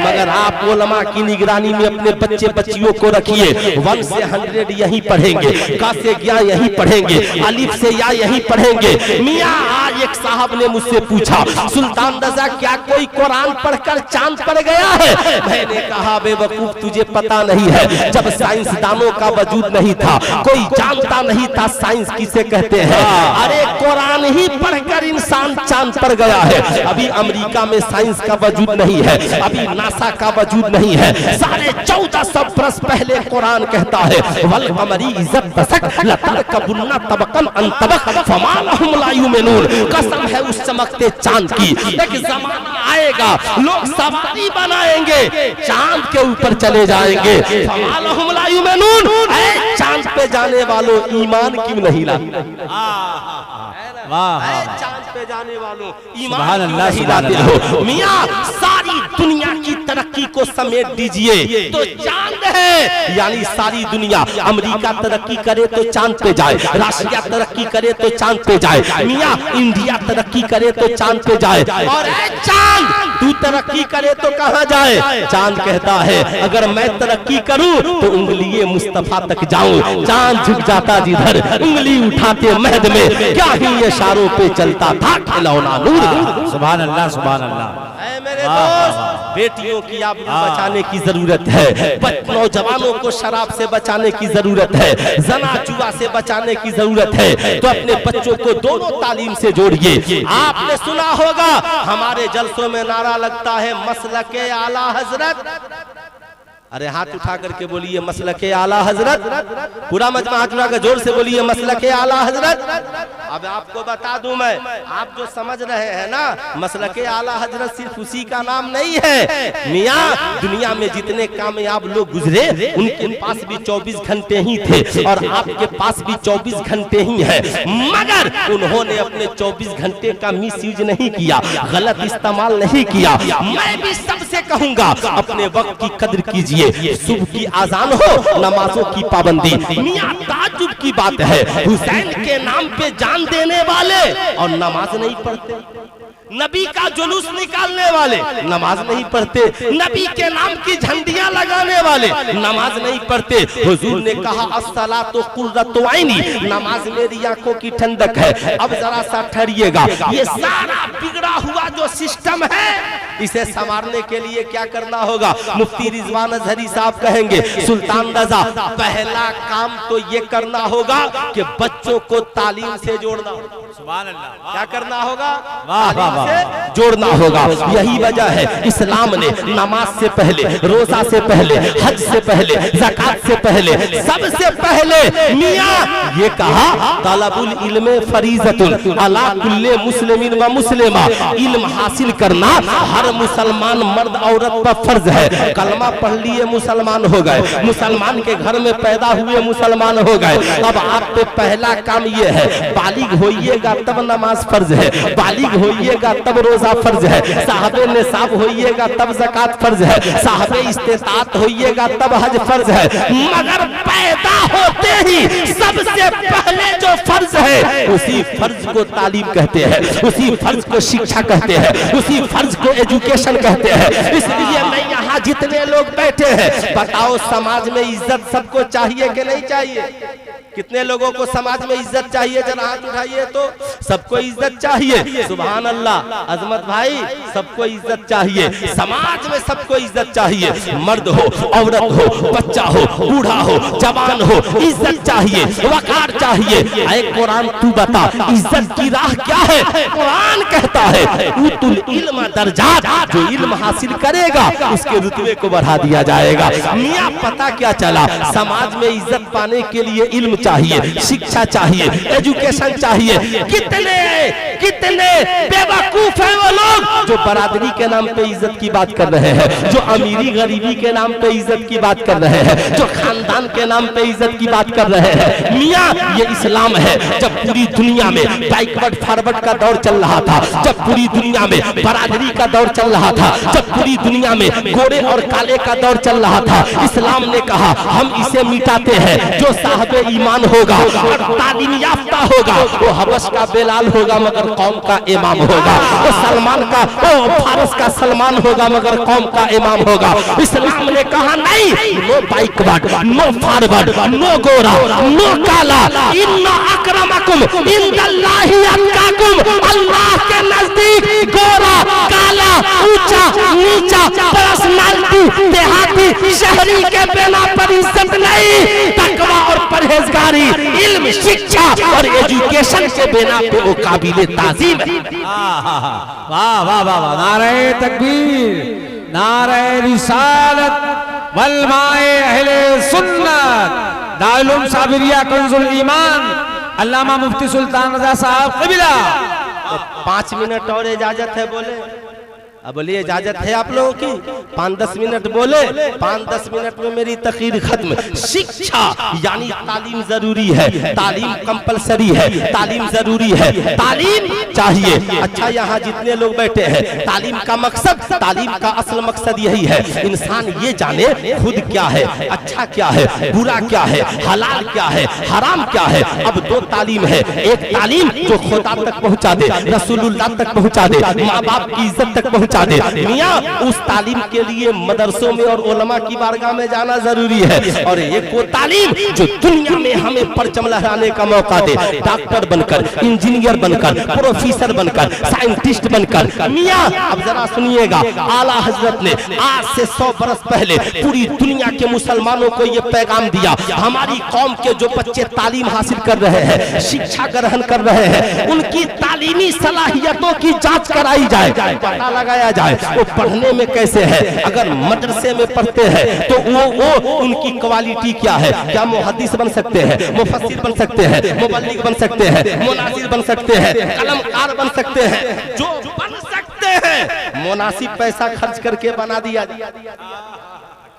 मगर आप उलमा की निगरानी में अपने बच्चे बच्चियों को रखिए। 1 से 100 यही पढ़ेंगे, का से ज्ञा यही पढ़ेंगे, अलिफ से या यही पढ़ेंगे। मियां आज एक साहब ने मुझसे पूछा सुल्तान रज़ा क्या कोई कुरान पढ़कर चांद पर गया है? मैंने कहा बेवकूफ तुझे पता नहीं है, जब साइंसदानों का वजूद नहीं था कोई जानता नहीं था साइंस किसे कहते हैं। अरे कुरान ही पढ़कर इंसान चांद पर गया है। अभी अमेरिका में साइंस का वजूद नहीं है, अभी नासा का वजूद नहीं है। 1450 बरस पहले कुरान कहता है वल कमरी इज़्ज़त बसक लतरकबुन्ना तबकन अन तबक फमा लहुम ला युमिनून। कसम है उस चमकते चांद की, एक जमाना आएगा लोग सवारी बनाएंगे चांद के ऊपर चले जाएंगे। फमा लहुम ला युमिनून, चांद पे जाने वालों ईमान क्यों नहीं लाते? चांद पे जाने वालों ईमान नहीं लाते हो? मियां सारी दुनिया की तरक्की को समेट दीजिए तो चांद है, यानी सारी दुनिया अमेरिका तरक्की करे तो चांद पे जाए, रशिया तरक्की करे तो चांद पे जाए, मियां इंडिया तरक्की करे तो चांद पे जाए, और चांद तू तरक्की करे तो कहां जाए? चांद कहता है अगर मैं तरक्की करूं तो उंगली मुस्तफा तक जाऊं। चांद झुक जाता जिधर उंगली उठाते महद में, क्या ही इशारों पे चलता था खिलौना नूर। सुभान अल्लाह सुभान अल्लाह। मेरे दोस्त बेटियों की आप बचाने की जरूरत है, नौजवानों को शराब से बचाने की जरूरत है, जना जुआ से बचाने की जरूरत है। तो अपने बच्चों को दोनों तालीम से जोड़िए। आपने सुना होगा हमारे जलसों में नारा लगता है मसलके आला हजरत। अरे हाथ उठा करके बोलिए मसलके आला हजरत। पूरा मजमा हाथ उठा कर जोर से बोलिए मसलके आला हजरत। अब आपको बता दूं मैं, आप जो समझ रहे हैं ना मसलके आला हजरत सिर्फ उसी का नाम नहीं है। मियां दुनिया में जितने कामयाब लोग गुजरे उनके पास भी 24 घंटे ही थे और आपके पास भी 24 घंटे ही है, मगर उन्होंने अपने 24 घंटे का मिसयूज नहीं किया, गलत इस्तेमाल नहीं किया। मैं भी सबसे कहूंगा अपने वक्त की कद्र कीजिए। सुबह की आजान हो नमाजों की पाबंदी। मियां ताज्जुब की बात है हुसैन के नाम पे जान देने वाले और नमाज नहीं पढ़ते। नबी का जुलूस निकालने वाले नमाज नहीं पढ़ते, नबी के नाम की झंडियां लगाने वाले नमाज नहीं पढ़ते। हुजूर ने कहा अस्सलातु कुर्रतु ऐनी, नमाज मेरी आंखों की ठंडक है। अब जरा सा ठहरिएगा, ये सारा बिगड़ा हुआ जो सिस्टम है इसे संवारने के लिए क्या करना होगा? मुफ्ती रिजवान अजहरी साहब कहेंगे सुल्तान रजा पहला काम तो ये करना होगा कि बच्चों को तालीम से जोड़ना होगा। सुभान अल्लाह। क्या करना होगा? वाह, वाह, वाह। से जोड़ना होगा। यही वजह है इस्लाम ने नमाज से पहले, रोजा से पहले, हज से पहले, ज़कात से पहले, सबसे पहले मियां ये कहा तलबुल इल्म फरीज़तुन अला कुल्ले मुस्लिमिन व मुस्लिमा, इल्म हासिल करना हर मुसलमान मर्द औरत पर फर्ज है। कलमा पढ़ लिए मुसलमान हो गए, मुसलमान के घर में पैदा हुए मुसलमान हो गए। अब आप पे पहला काम ये है, बालिग होइएगा तब नमाज फर्ज है, बालिग होइएगा तब रोजा फर्ज है, साहबे निसाब होइएगा तब ज़कात फर्ज है, साहबे इस्तिताअत होइएगा तब हज फर्ज है। मगर पैदा होते ही सबसे पहले जो फर्ज है उसी फर्ज को तालीम कहते हैं, उसी फर्ज को शिक्षा कहते हैं, उसी फर्ज को एजुकेशन कहते हैं। इसलिए मैं यहाँ जितने लोग बैठे हैं, बताओ समाज में इज्जत सबको चाहिए कि नहीं चाहिए? कितने लोगों को समाज में इज्जत चाहिए? जरा हाथ उठाइए तो। सबको इज्जत चाहिए। सुभान अल्लाह। अजमत भाई, सबको इज्जत चाहिए, समाज में सबको इज्जत चाहिए। मर्द हो, औरत हो, बच्चा हो, बूढ़ा हो, जवान हो, इज्जत चाहिए, वकार चाहिए। ऐ कुरान तू बता इज्जत की राह क्या है? कुरान कहता है उतुल इल्म दर्जात, जो इल्म हासिल करेगा उसके रुतबे को बढ़ा दिया जाएगा। मियां पता क्या चला, समाज में इज्जत पाने के लिए इल्म चाहिए, शिक्षा चाहिए, एजुकेशन चाहिए। कितने कितने बेवकूफ हैं वो लोग जो बरादरी के नाम पे इज्जत की बात कर रहे हैं, जो अमीरी गरीबी के नाम पे इज्जत की बात कर रहे हैं, जो खानदान के नाम पे इज्जत की बात कर रहे हैं। मियां ये इस्लाम है। जब पूरी दुनिया में बैकवर्ड फॉरवर्ड का दौर चल रहा था, जब पूरी दुनिया में बरादरी का दौर चल रहा था, जब पूरी दुनिया में गोरे और काले का दौर चल रहा था, इस्लाम ने कहा हम इसे मिटाते हैं। जो साहबे ईमान होगा और तालीम याफ्ता होगा वो हबश का बेलाल होगा मगर कौम का इमाम होगा, वो सलमान का, वो फारस का सलमान होगा मगर कौम का इमाम होगा। इस्लाम ने कहा नहीं, no backward, no forward, no गोरा, नो काला, इन्ना अकरमकुम इंदल्लाहि अत्काकुम, अल्लाह के नजदीक गोरा, काला, ऊंचा, नीचा, पर्सनालिटी, देहाती, शहरी के बिना पर इज्जत नहीं। तकवा और परहेजगारी, इल्म, शिक्षा और एजुकेशन के बिना पे वो काबिले ताज़ीम है। वाह वाह वाह वाह। नारे तकबीर, नारे रिसालत, वलमाए अहले सुन्नत, दारुल साबिरिया कंजुल ईमान, अल्लामा मुफ्ती सुल्तान रजा साहब क़िबला। 5 मिनट और इजाजत है बोले? अब बोलिए इजाजत है आप लोगों की? 5-10 मिनट बोले? 5-10 मिनट में मेरी तकरीर खत्म। शिक्षा यानी तालीम जरूरी है, तालीम कंपलसरी है, तालीम जरूरी है, तालीम चाहिए। अच्छा यहाँ जितने लोग बैठे हैं, तालीम का मकसद, तालीम का असल मकसद यही है इंसान ये जाने खुद क्या है, अच्छा क्या है, बुरा क्या है, हलाल क्या है, हराम क्या है। अब 2 तालीम है, एक तालीम जो खुदा तक पहुँचा दे, रसूलुल्लाह तक पहुँचा दे, माँ बाप की इज्जत तक पहुँचा दे। मियां उस तालीम के लिए मदरसों में और उलमा की बारगाह में जाना जरूरी है। और एक वो तालीम जो दुनिया में हमें परचम लहराने का मौका दे, डॉक्टर बनकर, इंजीनियर बनकर, प्रोफेसर बनकर, साइंटिस्ट बनकर। मियां अब जरा सुनिएगा, आला हजरत ने आज से 100 बरस पहले पूरी दुनिया के मुसलमानों को ये पैगाम दिया, हमारी कौम के जो बच्चे तालीम हासिल कर रहे हैं, शिक्षा ग्रहण कर रहे हैं, उनकी तालीमी सलाहियतों की जांच कराई जाए, पता लगाया जाए वो पढ़ने में कैसे है। अगर मदरसे में पढ़ते हैं तो वो उनकी क्वालिटी क्या है, क्या मुहद्दिस बन सकते हैं, मुफस्सिर बन सकते हैं, मुबल्लिग बन सकते हैं, मुनासिर बन सकते हैं, कलमकार बन सकते हैं। जो बन सकते हैं मुनासिब पैसा खर्च करके बना दिया जाए।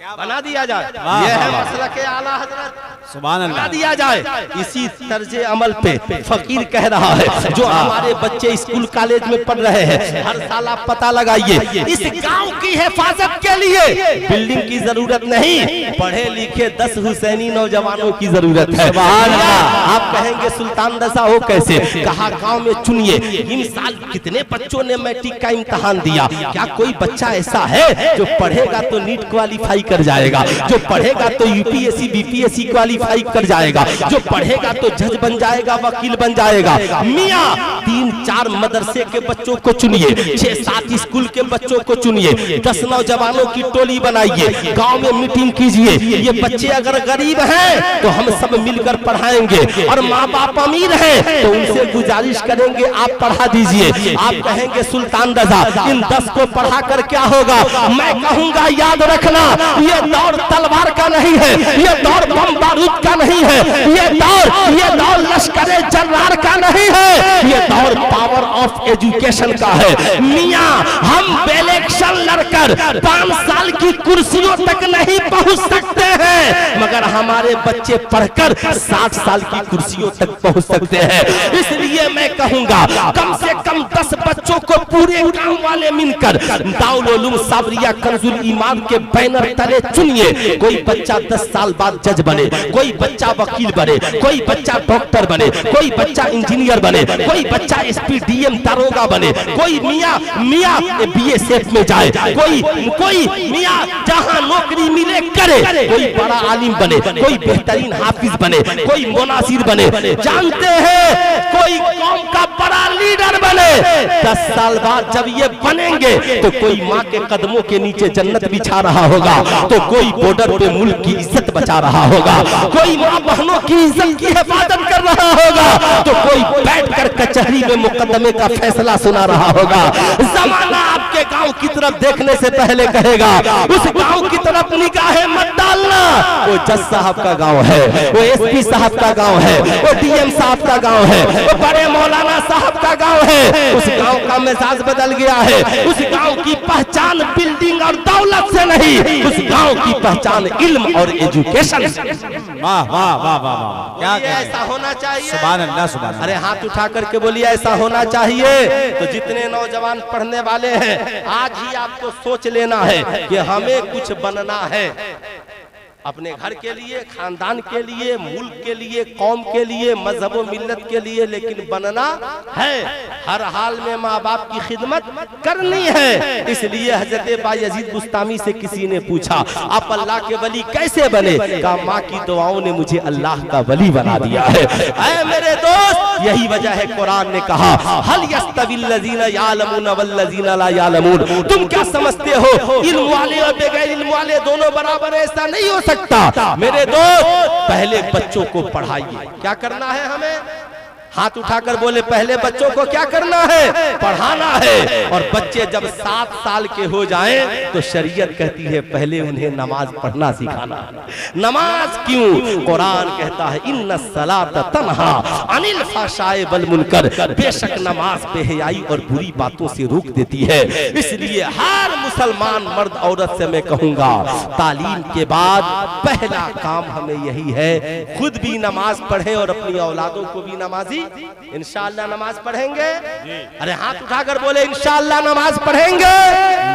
ये है मसला के आला हजरत। सुभान लगा अल्लाह। दिया जाए। इसी तर्जे अमल पे फकीर कह रहा है जो हमारे बच्चे स्कूल कॉलेज में पढ़ रहे हैं, हर साल आप पता लगाइए, इस गांव की हिफाजत के लिए बिल्डिंग की जरूरत नहीं, पढ़े लिखे 10 हुसैनी नौजवानों की जरूरत है। आप कहेंगे सुल्तान रजा हो कैसे, कहा गांव में चुनिए। इन साल कितने बच्चों ने मैट्रिक का इम्तहान दिया, क्या कोई बच्चा ऐसा है जो पढ़ेगा तो नीट क्वालिफाई कर जाएगा, जो पढ़ेगा तो यूपीएससी बीपीएससी क्वालिफाई कर जाएगा, जो पढ़ेगा तो जज बन जाएगा, वकील बन जाएगा। मियां 3-4 मदरसे के बच्चों को चुनिए, 6-7 स्कूल के बच्चों को चुनिए, 10 नौजवानों की टोली बनाइए, गांव में मीटिंग कीजिए। ये बच्चे अगर गरीब हैं तो हम सब मिलकर पढ़ाएंगे, और माँ बाप अमीर हैं तो उनसे गुजारिश करेंगे आप पढ़ा दीजिए। आप कहेंगे सुल्तान रजा इन 10 को पढ़ा कर क्या होगा, मैं कहूंगा याद रखना, ये दौर तलवार का नहीं है, ये दौर बम बारूद का नहीं है, ये दौर लश्करे जर्रार का नहीं है, ये दौर पावर ऑफ एजुकेशन का है। मियां हम इलेक्शन लड़कर 5 साल की कुर्सियों तक नहीं पहुंच सकते हैं, मगर हमारे बच्चे पढ़कर 60 साल की कुर्सियों तक पहुंच सकते हैं। इसलिए मैं कहूंगा कम से कम 10 बच्चों को पूरे गांव वाले मिलकर दारुल उलूम साबरिया कंजुल ईमान के बैनर तले चुनिए। कोई बच्चा 10 साल बाद जज बने, कोई बच्चा वकील बने, कोई बच्चा डॉक्टर बने, कोई बच्चा इंजीनियर बने, कोई बच्चा एसपी डीएम दारोगा बने, कोई मियां बीएसएफ में जाए, कोई मियां जहां नौकरी मिले करे, कोई बड़ा आलिम बने, कोई बेहतरीन हाफिज बने, कोई मुनासिर बने, जानते हैं कोई कौम का बड़ा लीडर बने। 10 साल बाद जब ये बनेंगे तो कोई माँ के कदमों के नीचे जन्नत बिछा रहा होगा, तो कोई बॉर्डर पे मुल्क की इज्जत बचा रहा होगा, कोई माँ बहनों की इज्जत की हिफाजत कर रहा होगा, तो कोई बैठकर कचहरी में मुकदमे का फैसला सुना रहा होगा। जमाना आपके गांव की तरफ देखने से पहले कहेगा उस गांव की तरफ निगाहें मत डालना, वो जज साहब का गांव है, वो एसपी साहब का गांव है, वो डीएम साहब का गांव है, वो बड़े मौलाना साहब का गांव है। उस गांव का मिजाज बदल गया है, उस गांव की पहचान बिल्डिंग और दौलत से नहीं, उस गांव की पहचान इल्म और एजुकेशन। वाह वाह वाह वाह, क्या ऐसा होना चाहिए। सुभान अल्लाह सुभान अल्लाह। अरे हाथ उठा करके बोलिए ऐसा होना चाहिए। तो जितने नौजवान पढ़ने वाले हैं आज ही आपको सोच लेना है कि हमें कुछ बनना है, अपने घर के लिए, खानदान के लिए, मुल्क के लिए, कौम के लिए, मजहब व मिल्लत के लिए, लेकिन बनना है। हर हाल में माँ बाप की खिदमत करनी है। इसलिए हजरत बायजीद बुस्तामी से किसी ने पूछा आप अल्लाह के वली कैसे बने, कहा माँ की दुआओं ने मुझे अल्लाह का वली बना दिया है। ऐ मेरे दोस्त, यही वजह है कुरान ने कहा हल यस्तविल लजीना यालमून वल लजीना ला यालमून, तुम क्या समझते हो इल्म वाले और बगैर इल्म वाले दोनों बराबर? ऐसा नहीं हो सकता। मेरे दोस्त पहले बच्चों को पढ़ाइए। क्या करना है हमें? हाथ उठाकर बोले पहले बच्चों को क्या करना है? पढ़ाना है। और बच्चे जब 7 साल के हो जाएं तो शरीयत कहती है पहले उन्हें नमाज पढ़ना सिखाना। नमाज क्यों? कुरान कहता है इन्नस सलात तन्हा अनिल फहशाए वल मुनकर, बेशक नमाज बेहयाई और बुरी बातों से रोक देती है। इसलिए हर मुसलमान मर्द औरत से मैं कहूंगा तालीम के बाद पहला काम हमें यही है, खुद भी नमाज पढ़े और अपनी औलादों को भी नमाजी इंशाअल्लाह नमाज पढ़ेंगे। अरे हाथ उठाकर बोले इंशाअल्लाह नमाज पढ़ेंगे।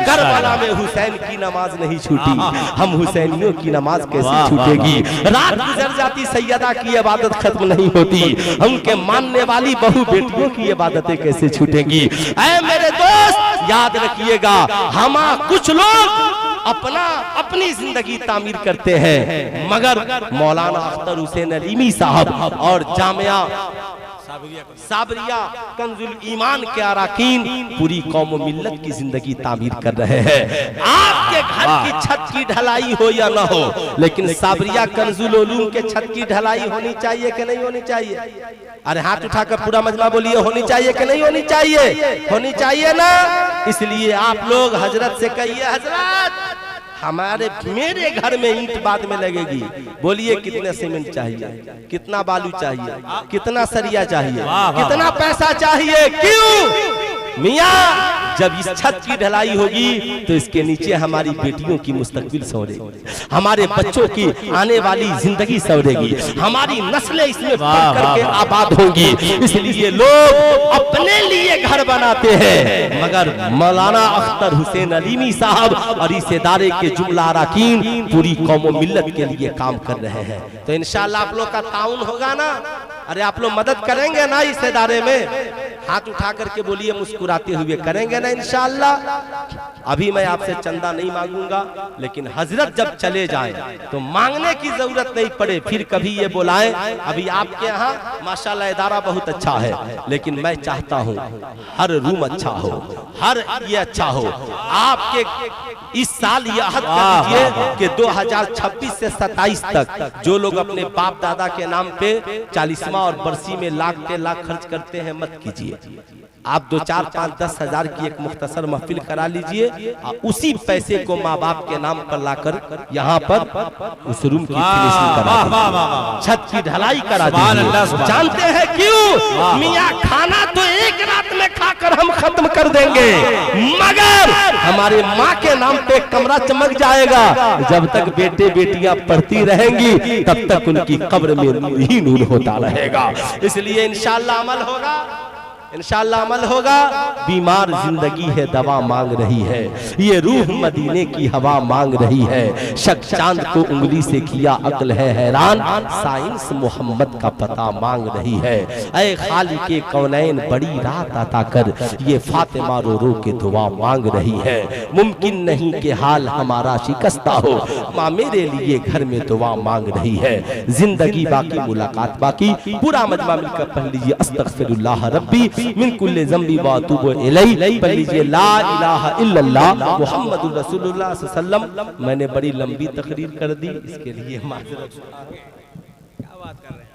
करबला में हुसैन की नमाज नहीं छूटी, हम हुसैनियों की नमाज कैसे छूटेगी? रात गुजर जाती सैयदा की इबादत खत्म नहीं होती, उनके मानने वाली बहु बेटियों की इबादतें कैसे छूटेंगी? ऐ मेरे दोस्त याद रखिएगा, हम कुछ लोग अपनी जिंदगी तामीर करते हैं, मगर मौलाना अख्तर हुसैन अलीमी साहब और जामिया साबरिया कंजुल ईमान के अराकीन पूरी कौम व मिल्लत की जिंदगी तामीर कर रहे हैं। आपके घर की छत की ढलाई हो या ना हो, लेकिन साबरिया कंजुल उलूम के छत की ढलाई होनी चाहिए कि नहीं होनी चाहिए? अरे हाथ उठाकर पूरा मजमा बोलिए होनी चाहिए कि नहीं होनी चाहिए? होनी चाहिए ना। इसलिए आप लोग हजरत से कहिए हजरत मेरे घर में ईंट बाद में लगेगी, बोलिए कितने सीमेंट चाहिए, कितना बालू चाहिए, कितना सरिया चाहिए, कितना पैसा चाहिए? क्यों? मियाँ जब इस छत की ढलाई होगी तो इसके नीचे हमारी बेटियों की मुस्तकबिल संवरेगी, हमारे बच्चों की आने वाली जिंदगी संवरेगी, हमारी नस्लें इसमें बढ़ करके आबाद होंगी। इसलिए लोग अपने लिए घर बनाते हैं, मगर मौलाना अख्तर हुसैन अलीमी साहब और इस इदारे के जुमला अरकान पूरी कौम व मिल्लत के लिए काम कर रहे हैं। तो इंशाअल्लाह आप लोग का ताउन होगा ना? अरे आप लोग मदद करेंगे ना इस इदारे में? हाथ उठा करके बोलिए मुस्कुराते हुए, करेंगे ना इंशाअल्लाह? अभी मैं आपसे चंदा नहीं मांगूंगा, लेकिन हजरत जब चले जाएं तो मांगने की जरूरत नहीं पड़े, फिर कभी ये बुलाएं। अभी आपके यहाँ माशाल्लाह इदारा बहुत अच्छा है, लेकिन मैं चाहता हूँ हर रूम अच्छा हो, हर ये अच्छा हो। आपके इस साल ये अहद कर दीजिए कि 2026 से 27 तक जो लोग अपने बाप दादा के नाम पे 40वां और बरसी में लाख के लाख खर्च करते हैं, मत कीजिए। आप 2, 4, 5, 10 हजार की एक मुख्तसर महफिल करा लीजिए और उसी पैसे को माँ बाप के नाम पर लाकर यहाँ पर उस रूम की फिनिशिंग करा दीजिए, छत की ढलाई करा दीजिए। जानते हैं क्यों? मियाँ खाना तो एक रात में खाकर हम खत्म कर देंगे, मगर हमारे माँ के नाम पे कमरा चमक जाएगा। जब तक बेटे बेटियां पढ़ती रहेंगी तब तक उनकी कब्र में नूर ही नूर होता रहेगा। इसलिए इंशाअल्लाह अमल होगा, इंशाअल्लाह अमल होगा। बीमार जिंदगी है दवा मांग रही है, ये रूह मदीने की हवा मांग रही है। शक चांद को उंगली से किया अक्ल है हैरान, साइंस मोहम्मद का पता मांग रही है। ऐ खालिके कौनैन बड़ी रात अता कर, ये फातिमा रो रो के दुआ मांग रही है। मुमकिन नहीं कि हाल हमारा शिकस्ता हो, माँ मेरे लिए घर में दुआ मांग रही है। जिंदगी बाकी मुलाकात बाकी, पूरा मजमा मिलकर पढ़ लीजिए अस्तगफिरुल्लाह रब्बी मिन कुल्ली ज़ंबी व अतूबु इलैहि। पढ़ लीजिए ला इलाहा इल्लल्लाह मुहम्मदुर रसूलुल्लाह सल्लल्लाहु अलैहि वसल्लम। मैंने बड़ी लंबी तकरीर कर दी, इसके लिए माजरत। क्या बात कर रहे हैं?